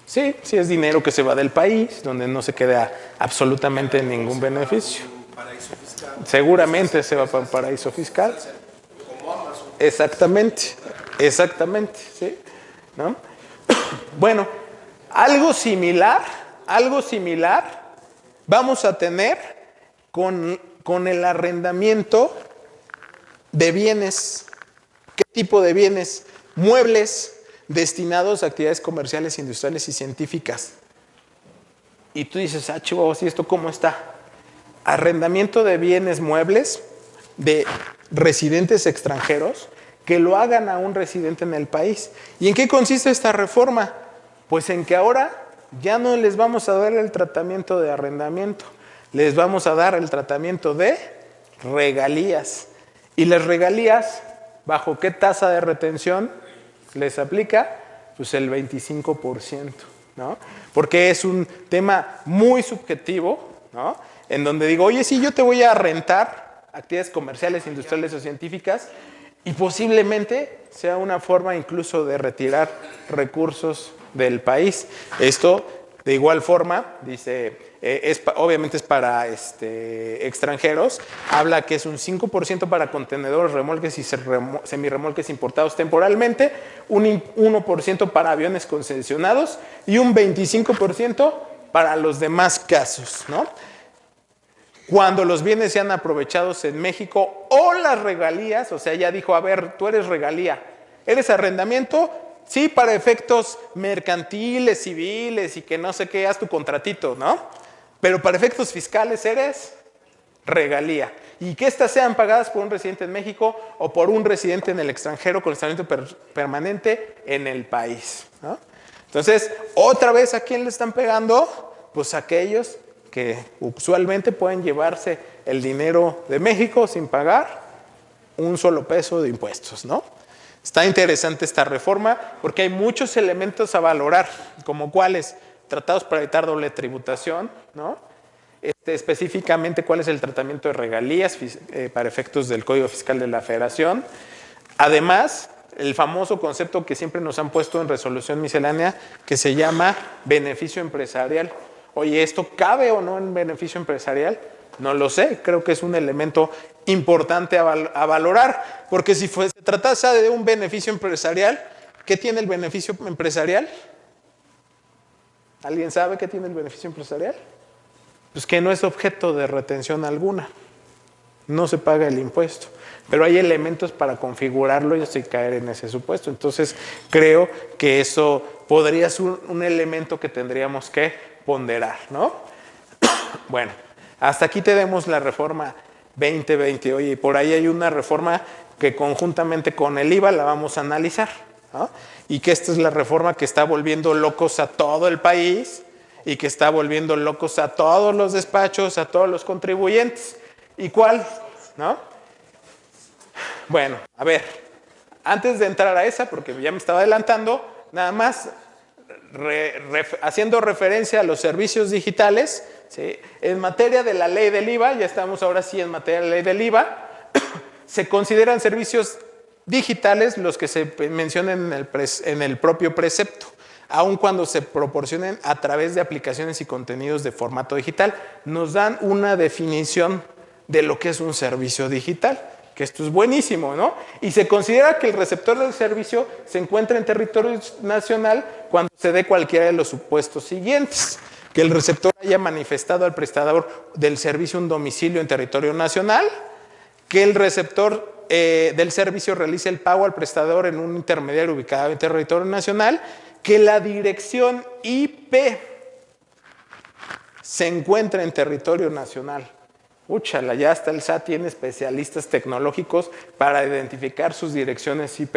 Sí, sí es dinero que se va del país, donde no se queda absolutamente ningún beneficio. Seguramente se va para un paraíso fiscal. Exactamente, ¿sí? ¿No? Bueno, algo similar vamos a tener con el arrendamiento de bienes. ¿Qué tipo de bienes? Muebles destinados a actividades comerciales, industriales y científicas. Y tú dices, chihuahua, ¿y esto cómo está? Arrendamiento de bienes muebles de residentes extranjeros que lo hagan a un residente en el país. ¿Y en qué consiste esta reforma? Pues en que ahora ya no les vamos a dar el tratamiento de arrendamiento, les vamos a dar el tratamiento de regalías. ¿Y las regalías, bajo qué tasa de retención les aplica? Pues el 25%, ¿no? Porque es un tema muy subjetivo, ¿no? En donde digo, oye, sí, yo te voy a rentar actividades comerciales, industriales o científicas, y posiblemente sea una forma incluso de retirar recursos del país. Esto, de igual forma, dice, obviamente es para extranjeros, habla que es un 5% para contenedores, remolques y semirremolques importados temporalmente, un 1% para aviones concesionados y un 25% para los demás casos, ¿no? Cuando los bienes sean aprovechados en México o las regalías, o sea, ya dijo, a ver, tú eres regalía, ¿eres arrendamiento? Sí, para efectos mercantiles, civiles y que no sé qué, haz tu contratito, ¿no? Pero para efectos fiscales eres regalía. Y que éstas sean pagadas por un residente en México o por un residente en el extranjero con establecimiento permanente en el país, ¿no? Entonces, otra vez, ¿a quién le están pegando? Pues a aquellos que usualmente pueden llevarse el dinero de México sin pagar un solo peso de impuestos, ¿no? Está interesante esta reforma porque hay muchos elementos a valorar, como cuáles, tratados para evitar doble tributación, ¿no? Específicamente cuál es el tratamiento de regalías para efectos del Código Fiscal de la Federación. Además, el famoso concepto que siempre nos han puesto en resolución miscelánea que se llama beneficio empresarial. Oye, ¿esto cabe o no en beneficio empresarial? No lo sé, creo que es un elemento importante a valorar, porque si se tratase de un beneficio empresarial, ¿qué tiene el beneficio empresarial? ¿Alguien sabe qué tiene el beneficio empresarial? Pues que no es objeto de retención alguna, no se paga el impuesto, pero hay elementos para configurarlo y sin caer en ese supuesto. Entonces, creo que eso podría ser un elemento que tendríamos que ponderar, ¿no? Bueno, hasta aquí tenemos la reforma 2020. Oye, por ahí hay una reforma que conjuntamente con el IVA la vamos a analizar, ¿no? Y que esta es la reforma que está volviendo locos a todo el país y que está volviendo locos a todos los despachos, a todos los contribuyentes. ¿Y cuál? ¿No? Bueno, a ver, antes de entrar a esa, porque ya me estaba adelantando, nada más haciendo referencia a los servicios digitales, ¿sí? En materia de la ley del IVA, ya estamos ahora sí en materia de la ley del IVA, se consideran servicios digitales los que se mencionen en el propio precepto, aun cuando se proporcionen a través de aplicaciones y contenidos de formato digital. Nos dan una definición de lo que es un servicio digital, que esto es buenísimo, ¿no? Y se considera que el receptor del servicio se encuentra en territorio nacional cuando se dé cualquiera de los supuestos siguientes: que el receptor haya manifestado al prestador del servicio un domicilio en territorio nacional, que el receptor del servicio realice el pago al prestador en un intermediario ubicado en territorio nacional, que la dirección IP se encuentra en territorio nacional. Úchala, ya hasta el SAT tiene especialistas tecnológicos para identificar sus direcciones IP,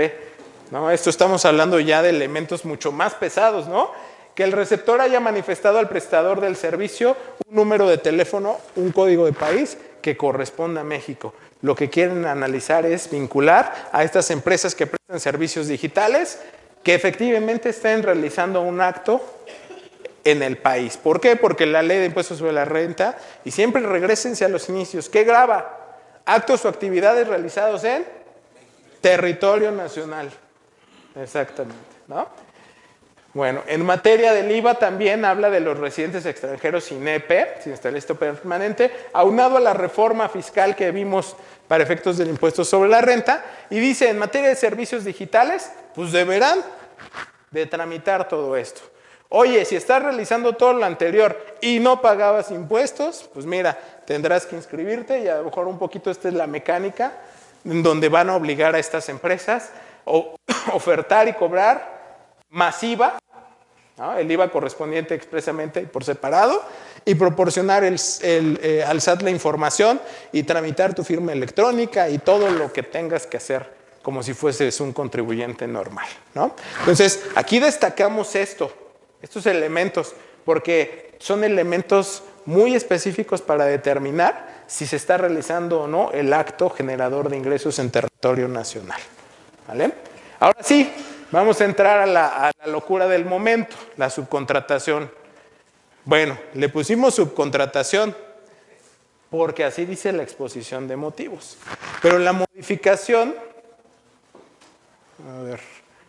¿no? Esto estamos hablando ya de elementos mucho más pesados, ¿no? que el receptor haya manifestado al prestador del servicio un número de teléfono, un código de país que corresponda a México. Lo que quieren analizar es vincular a estas empresas que prestan servicios digitales que efectivamente estén realizando un acto en el país. ¿Por qué? Porque la ley de impuestos sobre la renta, y siempre regrésense a los inicios, ¿qué grava? Actos o actividades realizados en territorio nacional. Exactamente, ¿no? Bueno, en materia del IVA también habla de los residentes extranjeros sin EP, sin establecimiento permanente, aunado a la reforma fiscal que vimos para efectos del impuesto sobre la renta, y dice, en materia de servicios digitales, pues deberán de tramitar todo esto. Oye, si estás realizando todo lo anterior y no pagabas impuestos, pues mira, tendrás que inscribirte y a lo mejor un poquito esta es la mecánica en donde van a obligar a estas empresas a ofertar y cobrar masiva, ¿no? El IVA correspondiente expresamente y por separado, y proporcionar al SAT la información y tramitar tu firma electrónica y todo lo que tengas que hacer como si fueses un contribuyente normal, ¿no? Entonces, aquí destacamos estos elementos, porque son elementos muy específicos para determinar si se está realizando o no el acto generador de ingresos en territorio nacional, ¿vale? Ahora sí, vamos a entrar a la locura del momento, la subcontratación. Bueno, le pusimos subcontratación porque así dice la exposición de motivos. Pero la modificación, a ver,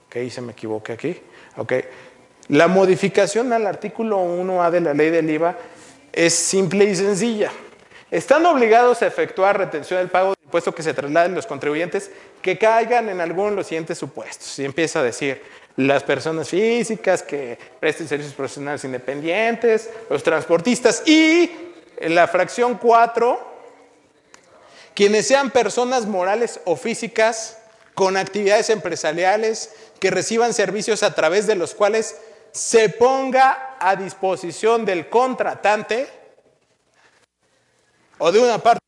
¿qué hice? Me equivoqué aquí. Ok. La modificación al artículo 1A de la ley del IVA es simple y sencilla. Están obligados a efectuar retención del pago del impuesto que se trasladen los contribuyentes que caigan en alguno de los siguientes supuestos. Y empieza a decir, las personas físicas que presten servicios profesionales independientes, los transportistas y en la fracción 4, quienes sean personas morales o físicas con actividades empresariales que reciban servicios a través de los cuales se ponga a disposición del contratante o de una parte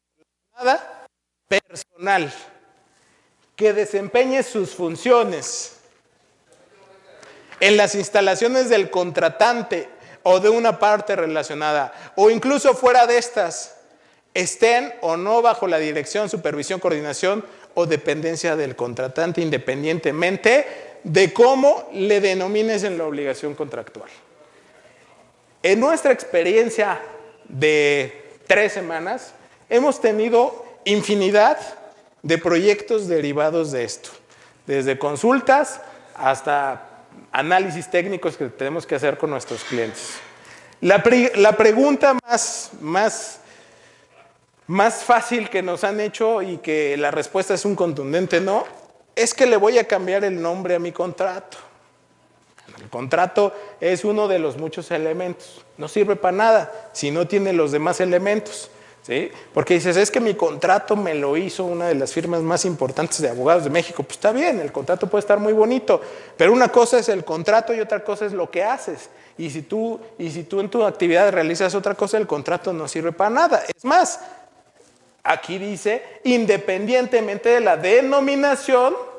personal que desempeñe sus funciones en las instalaciones del contratante o de una parte relacionada, o incluso fuera de estas, estén o no bajo la dirección, supervisión, coordinación o dependencia del contratante, independientemente de cómo le denomines en la obligación contractual. En nuestra experiencia de 3 semanas, hemos tenido infinidad de proyectos derivados de esto, desde consultas hasta análisis técnicos que tenemos que hacer con nuestros clientes. La pregunta más fácil que nos han hecho y que la respuesta es un contundente no, es que le voy a cambiar el nombre a mi contrato. El contrato es uno de los muchos elementos. No sirve para nada si no tiene los demás elementos, ¿sí? Porque dices, es que mi contrato me lo hizo una de las firmas más importantes de abogados de México. Pues está bien, el contrato puede estar muy bonito, pero una cosa es el contrato y otra cosa es lo que haces. Y si tú en tu actividad realizas otra cosa, el contrato no sirve para nada. Es más, aquí dice, independientemente de la denominación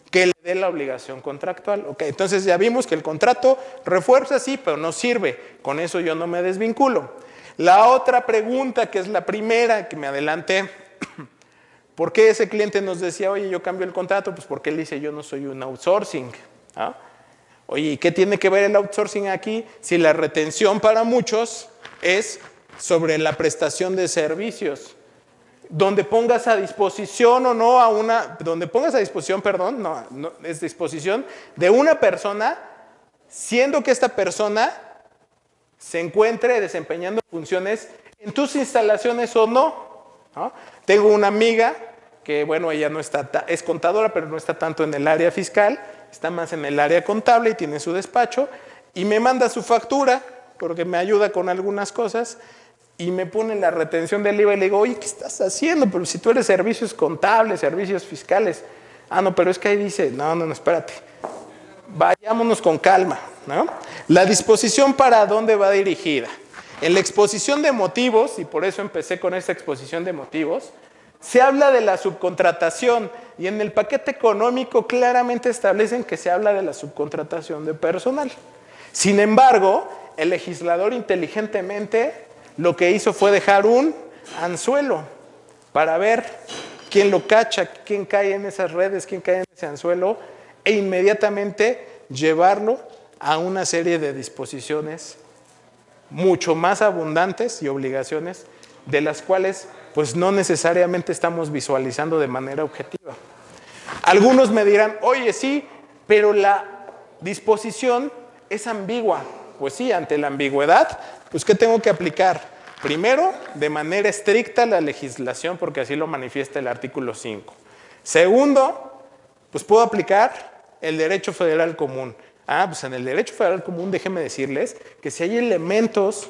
que le dé la obligación contractual. Okay, entonces ya vimos que el contrato refuerza, sí, pero no sirve. Con eso yo no me desvinculo. La otra pregunta, que es la primera, que me adelanté, ¿por qué ese cliente nos decía, oye, yo cambio el contrato? Pues porque él dice, yo no soy un outsourcing, ¿no? Oye, ¿y qué tiene que ver el outsourcing aquí? Si la retención para muchos es sobre la prestación de servicios. Donde pongas a disposición o no a una, donde pongas a disposición, perdón, no es disposición de una persona, siendo que esta persona se encuentre desempeñando funciones en tus instalaciones o no. Tengo una amiga que, bueno, ella no está, es contadora, pero no está tanto en el área fiscal, está más en el área contable y tiene su despacho, y me manda su factura, porque me ayuda con algunas cosas, y me pone la retención del IVA y le digo, oye, ¿qué estás haciendo? Pero si tú eres servicios contables, servicios fiscales. Ah, no, pero es que ahí dice, no, espérate. Vayámonos con calma, ¿no? La disposición para dónde va dirigida. En la exposición de motivos, y por eso empecé con esta exposición de motivos, se habla de la subcontratación y en el paquete económico claramente establecen que se habla de la subcontratación de personal. Sin embargo, el legislador inteligentemente lo que hizo fue dejar un anzuelo para ver quién lo cacha, quién cae en esas redes, quién cae en ese anzuelo, e inmediatamente llevarlo a una serie de disposiciones mucho más abundantes y obligaciones de las cuales pues no necesariamente estamos visualizando de manera objetiva. Algunos me dirán, oye, sí, pero la disposición es ambigua. Pues sí, ante la ambigüedad, pues ¿qué tengo que aplicar? Primero, de manera estricta la legislación, porque así lo manifiesta el artículo 5. Segundo, pues puedo aplicar el derecho federal común. Pues en el derecho federal común, déjenme decirles que si hay elementos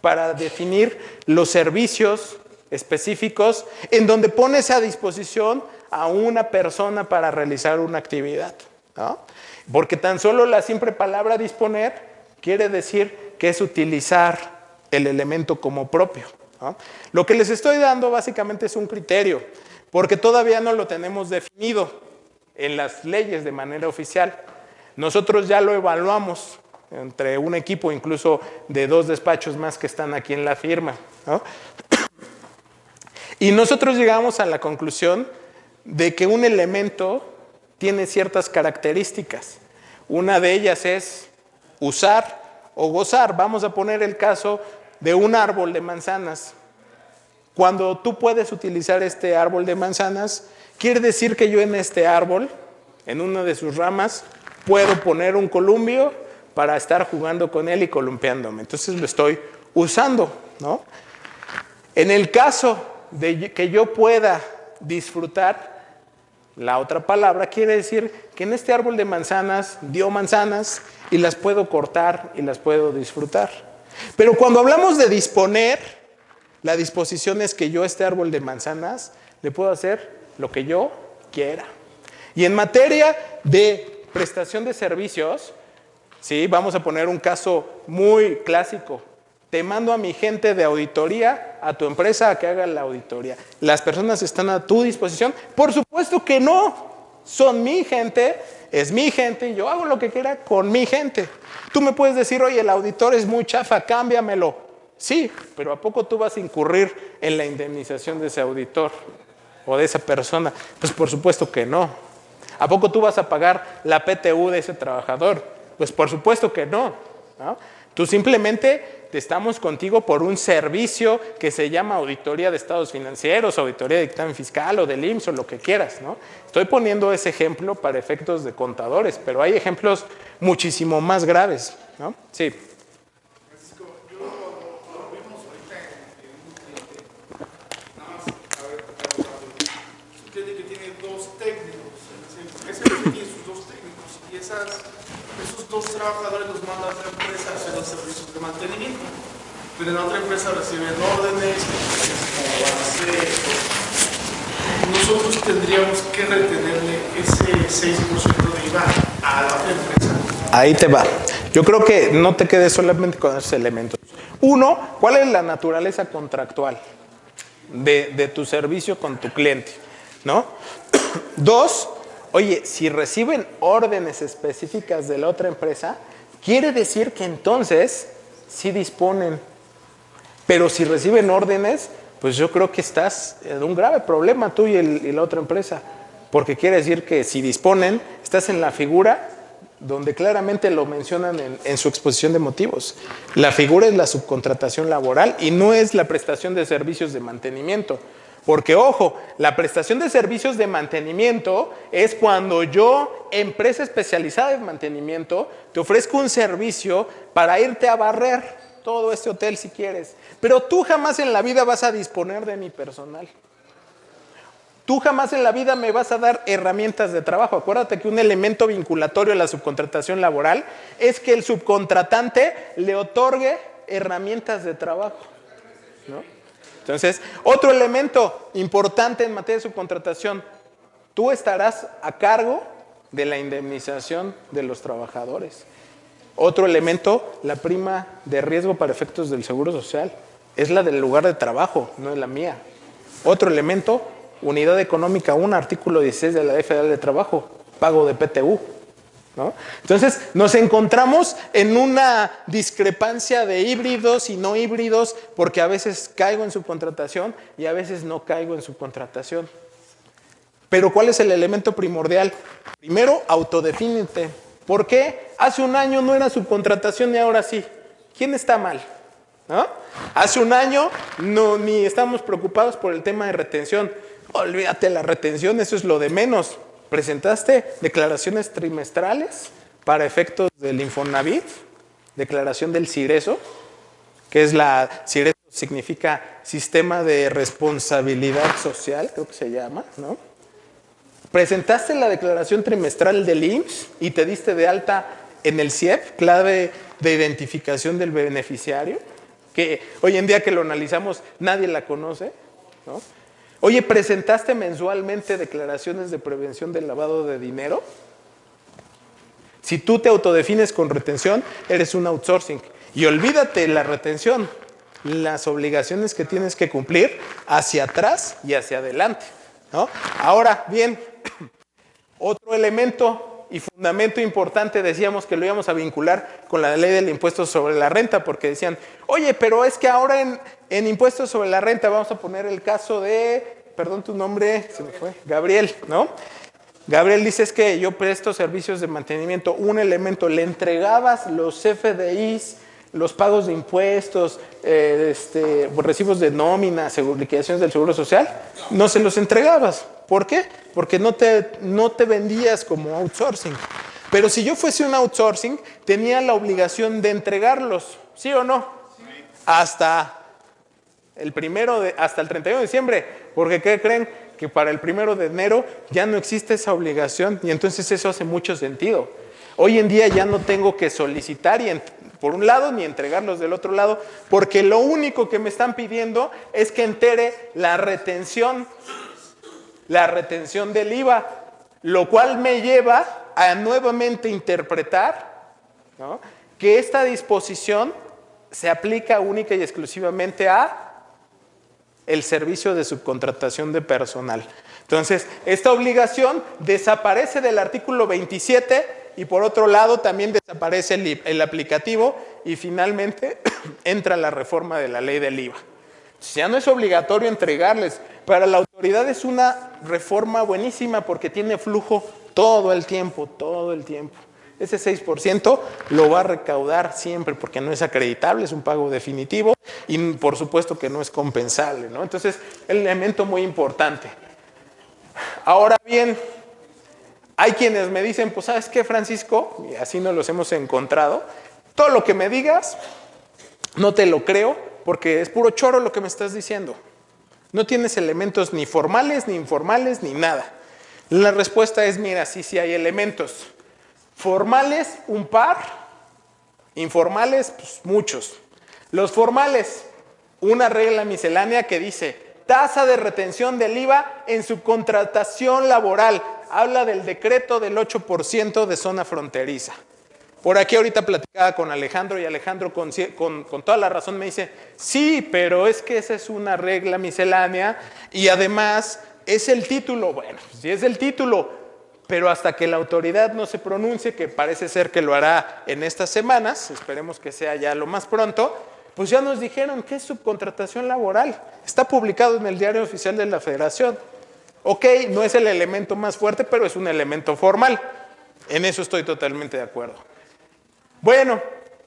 para definir los servicios específicos en donde pones a disposición a una persona para realizar una actividad, ¿no? Porque tan solo la simple palabra disponer quiere decir que es utilizar el elemento como propio, ¿no? Lo que les estoy dando básicamente es un criterio, porque todavía no lo tenemos definido en las leyes de manera oficial. Nosotros ya lo evaluamos entre un equipo incluso de 2 despachos más que están aquí en la firma, ¿no? Y nosotros llegamos a la conclusión de que un elemento tiene ciertas características. Una de ellas es usar o gozar. Vamos a poner el caso de un árbol de manzanas. Cuando tú puedes utilizar este árbol de manzanas, quiere decir que yo en este árbol, en una de sus ramas, puedo poner un columpio para estar jugando con él y columpiándome. Entonces lo estoy usando, ¿no? En el caso de que yo pueda disfrutar, la otra palabra quiere decir que en este árbol de manzanas dio manzanas y las puedo cortar y las puedo disfrutar. Pero cuando hablamos de disponer, la disposición es que yo a este árbol de manzanas le puedo hacer lo que yo quiera. Y en materia de prestación de servicios, ¿sí? Vamos a poner un caso muy clásico. Te mando a mi gente de auditoría, a tu empresa, a que haga la auditoría. ¿Las personas están a tu disposición? Por supuesto que no. Son mi gente, es mi gente, y yo hago lo que quiera con mi gente. Tú me puedes decir, oye, el auditor es muy chafa, cámbiamelo. Sí, pero ¿a poco tú vas a incurrir en la indemnización de ese auditor o de esa persona? Pues por supuesto que no. ¿A poco tú vas a pagar la PTU de ese trabajador? Pues por supuesto que no, ¿no? Tú simplemente estamos contigo por un servicio que se llama auditoría de estados financieros, auditoría de dictamen fiscal o del IMSS o lo que quieras, ¿no? Estoy poniendo ese ejemplo para efectos de contadores, pero hay ejemplos muchísimo más graves, ¿no? Sí. Francisco, lo vimos ahorita en un cliente, nada más, a ver, es un cliente que tiene 2 técnicos, ese tiene sus 2 técnicos y esos 2 trabajadores los manda a otra empresa a hacer los servicios de mantenimiento, pero en la otra empresa reciben órdenes, como van a hacer. Nosotros tendríamos que retenerle ese 6% de IVA a la otra empresa. Ahí te va. Yo creo que no te quedes solamente con esos elementos. Uno, ¿cuál es la naturaleza contractual de tu servicio con tu cliente? ¿No? 2, oye, si reciben órdenes específicas de la otra empresa, quiere decir que entonces sí disponen. Pero si reciben órdenes, pues yo creo que estás en un grave problema tú y la otra empresa. Porque quiere decir que si disponen, estás en la figura donde claramente lo mencionan en su exposición de motivos. La figura es la subcontratación laboral y no es la prestación de servicios de mantenimiento. Porque, ojo, la prestación de servicios de mantenimiento es cuando yo, empresa especializada en mantenimiento, te ofrezco un servicio para irte a barrer todo este hotel si quieres. Pero tú jamás en la vida vas a disponer de mi personal. Tú jamás en la vida me vas a dar herramientas de trabajo. Acuérdate que un elemento vinculatorio a la subcontratación laboral es que el subcontratante le otorgue herramientas de trabajo, ¿no? Entonces, otro elemento importante en materia de subcontratación, tú estarás a cargo de la indemnización de los trabajadores. Otro elemento, la prima de riesgo para efectos del Seguro Social, es la del lugar de trabajo, no es la mía. Otro elemento, Unidad Económica 1, artículo 16 de la Ley Federal de Trabajo, pago de PTU. ¿no? Entonces nos encontramos en una discrepancia de híbridos y no híbridos, porque a veces caigo en subcontratación y a veces no caigo en subcontratación. Pero ¿cuál es el elemento primordial? Primero, autodefínete. ¿Por qué? Hace un año no era subcontratación y ahora sí. ¿Quién está mal? ¿No? Hace un año ni estamos preocupados por el tema de retención. Olvídate la retención, eso es lo de menos. ¿Presentaste declaraciones trimestrales para efectos del Infonavit? Declaración del CIRESO, que es CIRESO significa Sistema de Responsabilidad Social, creo que se llama, ¿no? ¿Presentaste la declaración trimestral del IMSS y te diste de alta en el CIEP, clave de identificación del beneficiario? Que hoy en día que lo analizamos nadie la conoce, ¿no? Oye, ¿presentaste mensualmente declaraciones de prevención del lavado de dinero? Si tú te autodefines con retención, eres un outsourcing. Y olvídate la retención, las obligaciones que tienes que cumplir hacia atrás y hacia adelante, ¿no? Ahora, bien, otro elemento y fundamento importante, decíamos que lo íbamos a vincular con la ley del impuesto sobre la renta, porque decían, oye, pero es que ahora en impuestos sobre la renta, vamos a poner el caso de, perdón tu nombre, se me fue, Gabriel, ¿no? Gabriel dice, es que yo presto servicios de mantenimiento, un elemento, le entregabas los FDIs, los pagos de impuestos, recibos de nómina, liquidaciones del Seguro Social, no se los entregabas. ¿Por qué? Porque no te vendías como outsourcing. Pero si yo fuese un outsourcing, tenía la obligación de entregarlos, ¿sí o no? Sí. Hasta el 31 de diciembre, porque ¿qué creen? Que para el 1 de enero ya no existe esa obligación y entonces eso hace mucho sentido. Hoy en día ya no tengo que solicitar por un lado ni entregarlos del otro lado, porque lo único que me están pidiendo es que entere la retención del IVA, lo cual me lleva a nuevamente interpretar, ¿no?, que esta disposición se aplica única y exclusivamente a el servicio de subcontratación de personal. Entonces, esta obligación desaparece del artículo 27 y por otro lado también desaparece el aplicativo y finalmente entra la reforma de la ley del IVA. Ya no es obligatorio entregarles. Para la autoridad es una reforma buenísima porque tiene flujo todo el tiempo, todo el tiempo. Ese 6% lo va a recaudar siempre porque no es acreditable, es un pago definitivo y por supuesto que no es compensable, ¿no? Entonces, el elemento muy importante. Ahora bien, hay quienes me dicen, pues ¿sabes qué, Francisco? Y así nos los hemos encontrado. Todo lo que me digas, no te lo creo porque es puro choro lo que me estás diciendo. No tienes elementos ni formales, ni informales, ni nada. La respuesta es, mira, sí hay elementos. Formales, un par. Informales, pues muchos. Los formales, una regla miscelánea que dice tasa de retención del IVA en subcontratación laboral. Habla del decreto del 8% de zona fronteriza. Por aquí ahorita platicaba con Alejandro y Alejandro con toda la razón me dice, sí, pero es que esa es una regla miscelánea y además es el título. Bueno, sí es el título, pero hasta que la autoridad no se pronuncie, que parece ser que lo hará en estas semanas, esperemos que sea ya lo más pronto, pues ya nos dijeron que es subcontratación laboral. Está publicado en el Diario Oficial de la Federación. Ok, no es el elemento más fuerte, pero es un elemento formal. En eso estoy totalmente de acuerdo. Bueno,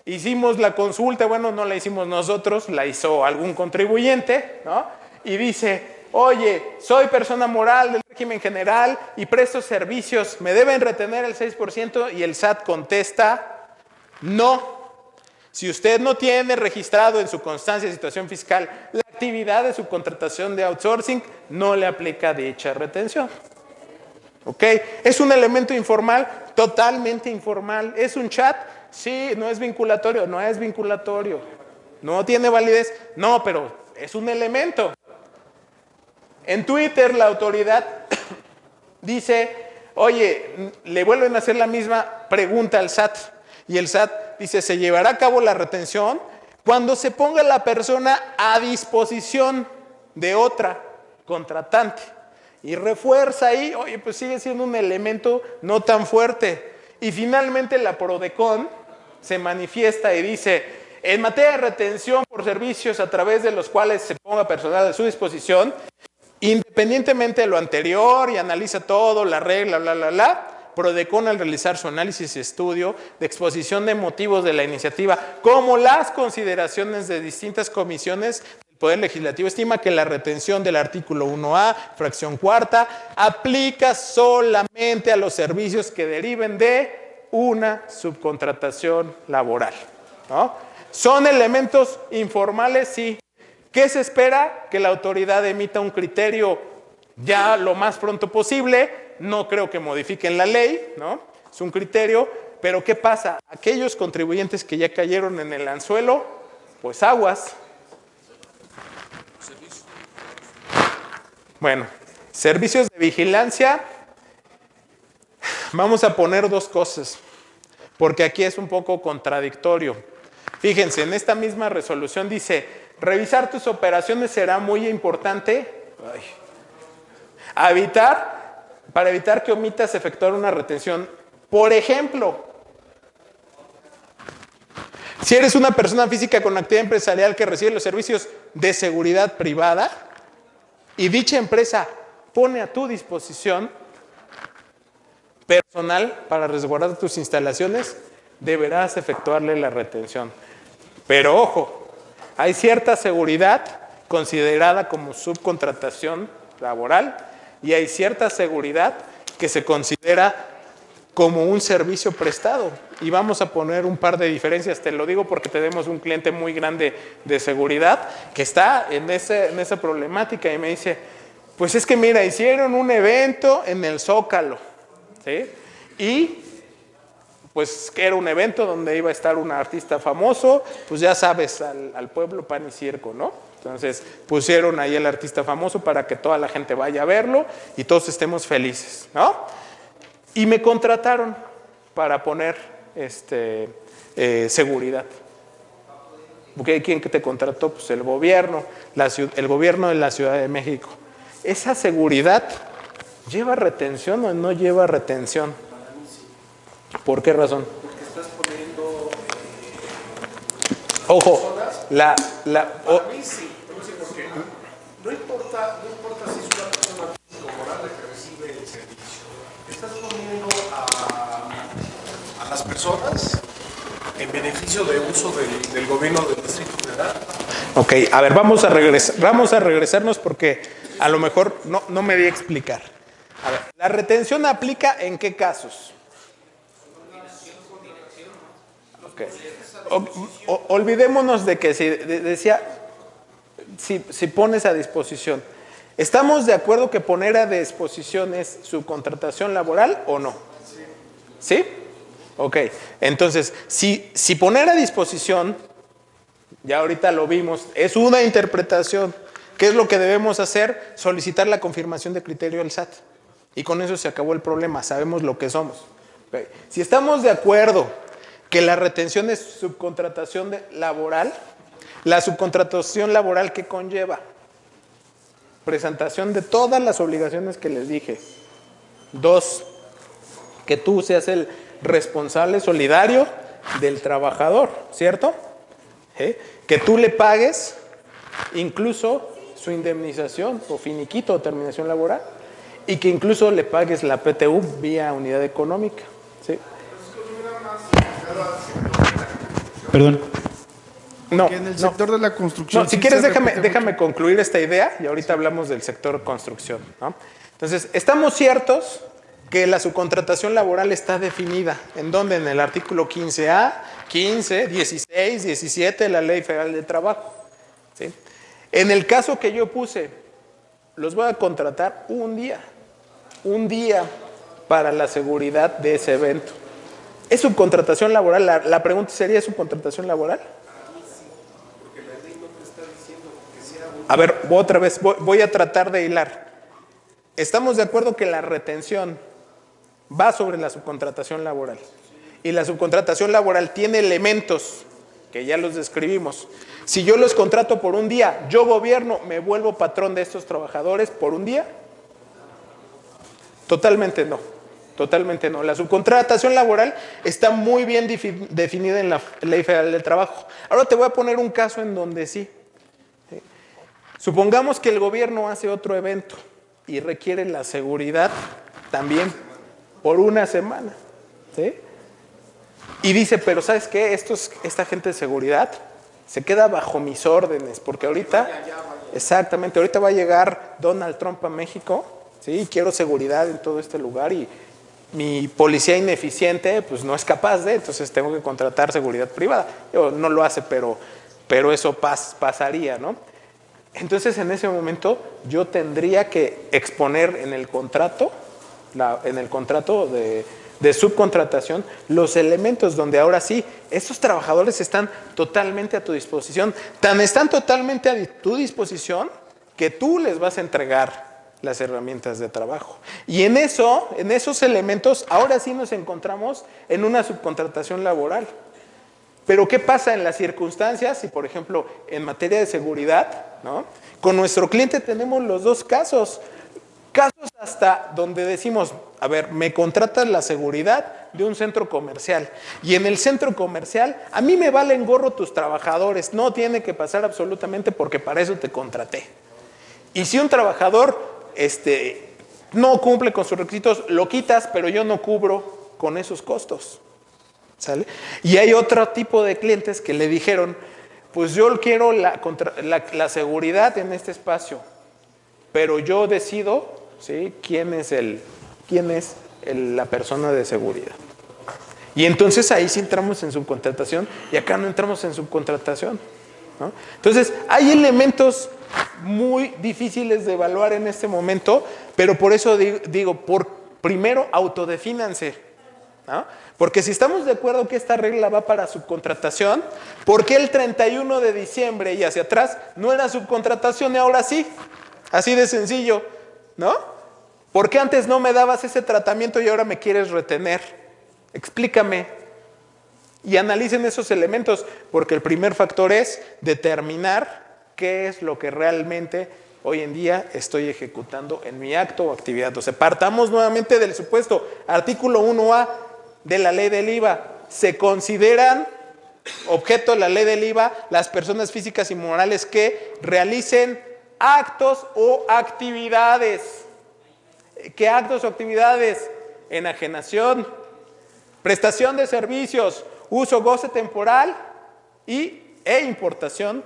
hicimos la consulta, bueno, no la hicimos nosotros, la hizo algún contribuyente, ¿no? Y dice, oye, soy persona moral del régimen general y presto servicios, ¿me deben retener el 6%? Y el SAT contesta, no. Si usted no tiene registrado en su constancia de situación fiscal la actividad de subcontratación de outsourcing, no le aplica dicha retención. ¿Ok? ¿Es un elemento informal? Totalmente informal. ¿Es un chat? Sí. ¿No es vinculatorio? No es vinculatorio. ¿No tiene validez? No, pero es un elemento. En Twitter la autoridad dice, oye, le vuelven a hacer la misma pregunta al SAT. Y el SAT dice, se llevará a cabo la retención cuando se ponga la persona a disposición de otra contratante. Y refuerza ahí, oye, pues sigue siendo un elemento no tan fuerte. Y finalmente la Prodecon se manifiesta y dice, en materia de retención por servicios a través de los cuales se ponga personal a su disposición, independientemente de lo anterior y analiza todo, la regla, Prodecon al realizar su análisis y estudio de exposición de motivos de la iniciativa, como las consideraciones de distintas comisiones del Poder Legislativo, estima que la retención del artículo 1A, fracción cuarta, aplica solamente a los servicios que deriven de una subcontratación laboral, ¿no? ¿Son elementos informales? Sí. ¿Qué se espera? Que la autoridad emita un criterio ya lo más pronto posible. No creo que modifiquen la ley, ¿no? Es un criterio, pero ¿qué pasa? Aquellos contribuyentes que ya cayeron en el anzuelo, pues aguas. Bueno, servicios de vigilancia, vamos a poner dos cosas, porque aquí es un poco contradictorio. Fíjense, en esta misma resolución dice, revisar tus operaciones será muy importante para evitar que omitas efectuar una retención. Por ejemplo, si eres una persona física con actividad empresarial que recibe los servicios de seguridad privada y dicha empresa pone a tu disposición personal para resguardar tus instalaciones, deberás efectuarle la retención. Pero ojo, hay cierta seguridad considerada como subcontratación laboral y hay cierta seguridad que se considera como un servicio prestado. Y vamos a poner un par de diferencias, te lo digo porque tenemos un cliente muy grande de seguridad que está en esa problemática y me dice, pues es que mira, hicieron un evento en el Zócalo, ¿sí? Y pues que era un evento donde iba a estar un artista famoso, pues ya sabes, al pueblo pan y circo, ¿no? Entonces pusieron ahí el artista famoso para que toda la gente vaya a verlo y todos estemos felices, ¿no? Y me contrataron para poner seguridad. ¿Quién que te contrató? Pues el gobierno de la Ciudad de México. ¿Esa seguridad lleva retención o no lleva retención? ¿Por qué razón? Porque estás poniendo ojo, para mí sí, no sé por qué. No importa si es una persona física o moral la que recibe el servicio. Estás poniendo a las personas en beneficio de uso del gobierno del Distrito Federal. Ok, a ver, vamos a regresarnos porque a lo mejor no me di a explicar. A ver, ¿la retención aplica en qué casos? Okay. Olvidémonos de que si pones a disposición. ¿Estamos de acuerdo que poner a disposición es subcontratación laboral o no? ¿Sí? Ok. Entonces, si poner a disposición, ya ahorita lo vimos, es una interpretación. ¿Qué es lo que debemos hacer? Solicitar la confirmación de criterio del SAT. Y con eso se acabó el problema, sabemos lo que somos. Okay. Si estamos de acuerdo que la retención es subcontratación laboral, la subcontratación laboral, ¿qué conlleva? Presentación de todas las obligaciones que les dije. 2, que tú seas el responsable solidario del trabajador, ¿cierto? Que tú le pagues incluso su indemnización o finiquito o terminación laboral y que incluso le pagues la PTU vía unidad económica, ¿sí? Perdón. No, en el sector de la construcción. No, si quieres déjame concluir esta idea y ahorita hablamos del sector construcción, ¿no? Entonces, estamos ciertos que la subcontratación laboral está definida. ¿En dónde? En el artículo 15A, 15, 16, 17 de la Ley Federal del Trabajo, ¿sí? En el caso que yo puse, los voy a contratar un día para la seguridad de ese evento. ¿Es subcontratación laboral? La pregunta sería, ¿es subcontratación laboral? A ver, otra vez, voy a tratar de hilar. Estamos de acuerdo que la retención va sobre la subcontratación laboral. Y la subcontratación laboral tiene elementos que ya los describimos. Si yo los contrato por un día, yo gobierno, me vuelvo patrón de estos trabajadores por un día. Totalmente no. totalmente no. La subcontratación laboral está muy bien definida en la Ley Federal del Trabajo. Ahora te voy a poner un caso en donde sí. Supongamos que el gobierno hace otro evento y requiere la seguridad también por una semana, ¿sí? Y dice, pero ¿sabes qué? Esta gente de seguridad se queda bajo mis órdenes, porque ahorita, exactamente, ahorita va a llegar Donald Trump a México, ¿sí? Y quiero seguridad en todo este lugar y mi policía ineficiente pues no es capaz de, entonces tengo que contratar seguridad privada. No lo hace, pero eso pasaría, ¿no? Entonces en ese momento yo tendría que exponer en el contrato, de subcontratación, los elementos donde ahora sí, estos trabajadores están totalmente a tu disposición. Están totalmente a tu disposición que tú les vas a entregar las herramientas de trabajo. Y en esos elementos, ahora sí nos encontramos en una subcontratación laboral. Pero ¿qué pasa en las circunstancias? Si, por ejemplo, en materia de seguridad, ¿no? Con nuestro cliente tenemos los dos casos. Casos hasta donde decimos, a ver, me contratas la seguridad de un centro comercial. Y en el centro comercial, a mí me valen gorro tus trabajadores. No tiene que pasar absolutamente porque para eso te contraté. Y si un trabajador no cumple con sus requisitos, lo quitas, pero yo no cubro con esos costos. ¿Sale? Y hay otro tipo de clientes que le dijeron, pues yo quiero la seguridad en este espacio, pero yo decido, ¿sí?, quién es la persona de seguridad. Y entonces ahí sí entramos en subcontratación y acá no entramos en subcontratación, ¿no? Entonces hay elementos muy difíciles de evaluar en este momento, pero por eso digo primero autodefínanse, ¿no? Porque si estamos de acuerdo que esta regla va para subcontratación, ¿por qué el 31 de diciembre y hacia atrás no era subcontratación y ahora sí? Así de sencillo, ¿no? ¿Por qué antes no me dabas ese tratamiento y ahora me quieres retener? Explícame. Y analicen esos elementos, porque el primer factor es determinar qué es lo que realmente hoy en día estoy ejecutando en mi acto o actividad. O sea, partamos nuevamente del supuesto. Artículo 1A de la ley del IVA. Se consideran objeto de la ley del IVA las personas físicas y morales que realicen actos o actividades. ¿Qué actos o actividades? Enajenación, prestación de servicios, uso, goce temporal e importación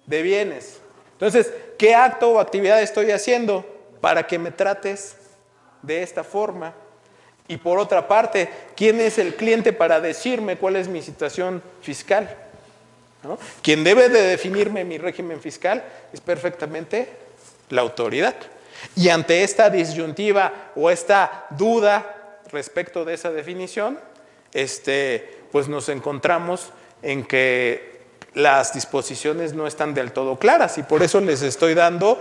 de bienes. Entonces, ¿qué acto o actividad estoy haciendo para que me trates de esta forma? Y por otra parte, ¿quién es el cliente para decirme cuál es mi situación fiscal? ¿No? Quien debe de definirme mi régimen fiscal es perfectamente la autoridad. Y ante esta disyuntiva o esta duda respecto de esa definición, pues nos encontramos en que las disposiciones no están del todo claras y por eso les estoy dando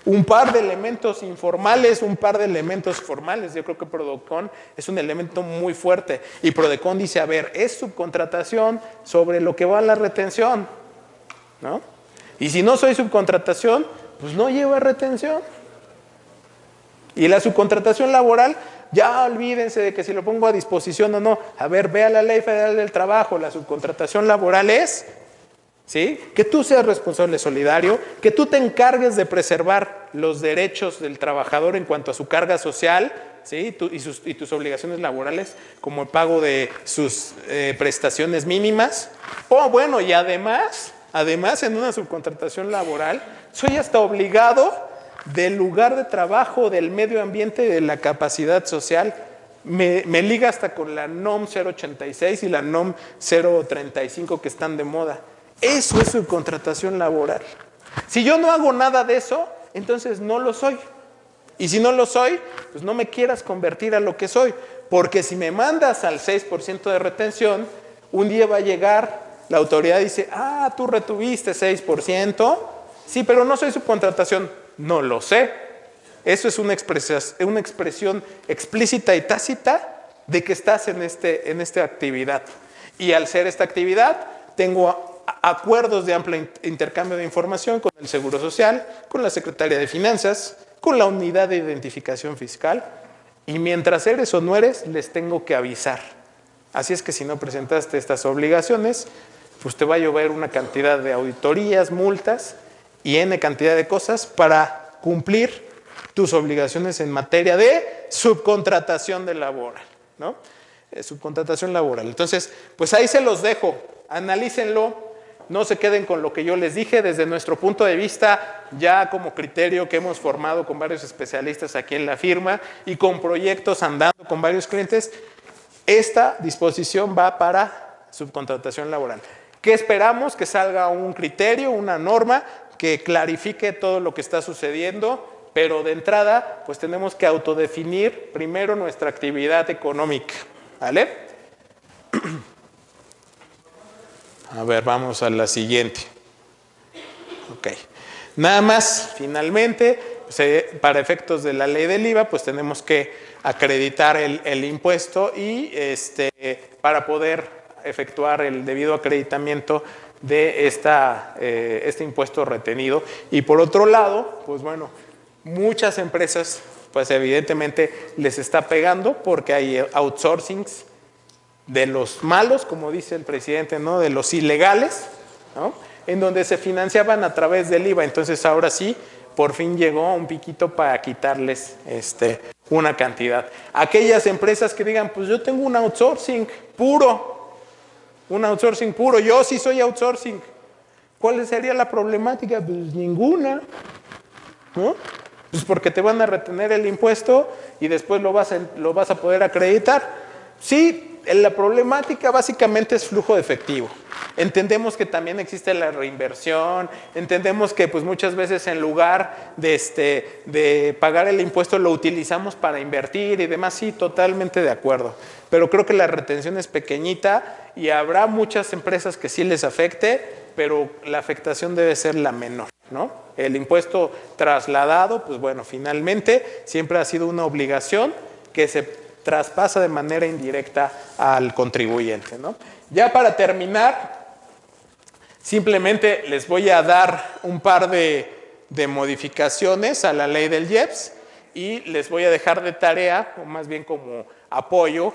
un par de elementos informales, un par de elementos formales. Yo creo que Prodecon es un elemento muy fuerte y Prodecon dice, a ver, es subcontratación sobre lo que va a la retención, ¿no? Y si no soy subcontratación, pues no lleva retención. Y la subcontratación laboral, ya olvídense de que si lo pongo a disposición o no. A ver, vea la Ley Federal del Trabajo, la subcontratación laboral es, ¿sí?, que tú seas responsable solidario, que tú te encargues de preservar los derechos del trabajador en cuanto a su carga social, ¿sí?, y tus obligaciones laborales, como el pago de sus prestaciones mínimas. O bueno, y además en una subcontratación laboral, soy hasta obligado del lugar de trabajo, del medio ambiente, de la capacidad social. Me liga hasta con la NOM 086 y la NOM 035 que están de moda. Eso es subcontratación laboral. Si yo no hago nada de eso, entonces no lo soy. Y si no lo soy, pues no me quieras convertir a lo que soy. Porque si me mandas al 6% de retención, un día va a llegar la autoridad y dice, tú retuviste 6%. Sí, pero no soy subcontratación. No lo sé. Eso es una expresión explícita y tácita de que estás en esta actividad. Y al ser esta actividad, tengo acuerdos de amplio intercambio de información con el Seguro Social, con la Secretaría de Finanzas, con la Unidad de Identificación Fiscal Y mientras eres o no eres, les tengo que avisar. Así es que si no presentaste estas obligaciones, pues te va a llover una cantidad de auditorías, multas y N cantidad de cosas para cumplir tus obligaciones en materia de subcontratación laboral, ¿no? Subcontratación laboral. Entonces, pues ahí se los dejo. Analícenlo. No se queden con lo que yo les dije. Desde nuestro punto de vista, ya como criterio que hemos formado con varios especialistas aquí en la firma y con proyectos andando con varios clientes, esta disposición va para subcontratación laboral. ¿Qué esperamos? Que salga un criterio, una norma que clarifique todo lo que está sucediendo, pero de entrada, pues tenemos que autodefinir primero nuestra actividad económica, ¿vale? A ver, vamos a la siguiente. Ok. Nada más, finalmente, para efectos de la ley del IVA, pues tenemos que acreditar el impuesto y para poder efectuar el debido acreditamiento de este impuesto retenido. Y por otro lado, pues bueno, muchas empresas, pues evidentemente les está pegando porque hay outsourcings de los malos, como dice el presidente, ¿no? De los ilegales, ¿no? En donde se financiaban a través del IVA. Entonces ahora sí, por fin llegó un piquito para quitarles una cantidad. Aquellas empresas que digan, pues yo tengo un outsourcing puro, yo sí soy outsourcing. ¿Cuál sería la problemática? Pues ninguna, ¿no? Pues porque te van a retener el impuesto y después lo vas a poder acreditar. Sí. La problemática básicamente es flujo de efectivo. Entendemos que también existe la reinversión, entendemos que pues muchas veces en lugar de pagar el impuesto lo utilizamos para invertir y demás, sí, totalmente de acuerdo. Pero creo que la retención es pequeñita y habrá muchas empresas que sí les afecte, pero la afectación debe ser la menor, ¿no? El impuesto trasladado, pues bueno, finalmente siempre ha sido una obligación que se traspasa de manera indirecta al contribuyente, ¿no? Ya para terminar, simplemente les voy a dar un par de modificaciones a la ley del IEPS y les voy a dejar de tarea, o más bien como apoyo,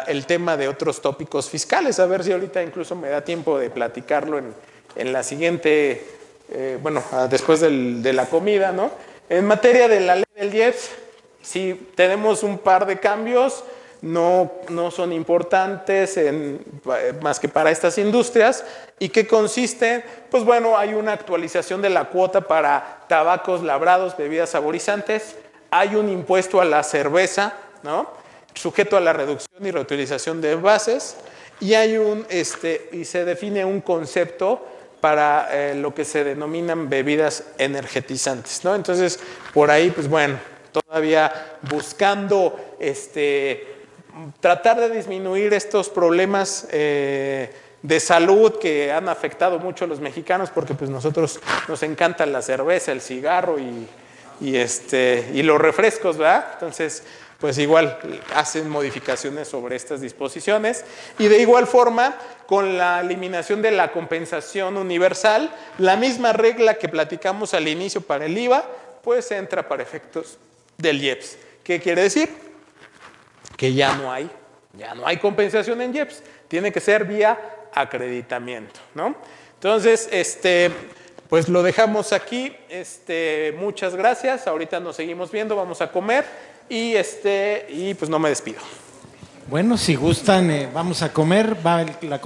el tema de otros tópicos fiscales. A ver si ahorita incluso me da tiempo de platicarlo en la siguiente, después de la comida, ¿no? En materia de la ley del IEPS, sí, tenemos un par de cambios, no son importantes más que para estas industrias. ¿Y qué consiste? Pues bueno, hay una actualización de la cuota para tabacos labrados, bebidas saborizantes, hay un impuesto a la cerveza, ¿no? Sujeto a la reducción y reutilización de envases, y hay y se define un concepto para lo que se denominan bebidas energetizantes, ¿no? Entonces, por ahí, pues bueno, todavía buscando tratar de disminuir estos problemas de salud que han afectado mucho a los mexicanos, porque pues nosotros nos encanta la cerveza, el cigarro y los refrescos, ¿verdad? Entonces, pues igual hacen modificaciones sobre estas disposiciones. Y de igual forma, con la eliminación de la compensación universal, la misma regla que platicamos al inicio para el IVA, pues entra para efectos del IEPS. ¿Qué quiere decir? Que ya no hay compensación en IEPS. Tiene que ser vía acreditamiento, ¿no? Entonces, pues lo dejamos aquí. Muchas gracias. Ahorita nos seguimos viendo, vamos a comer y pues no me despido. Bueno, si gustan, vamos a comer. Va la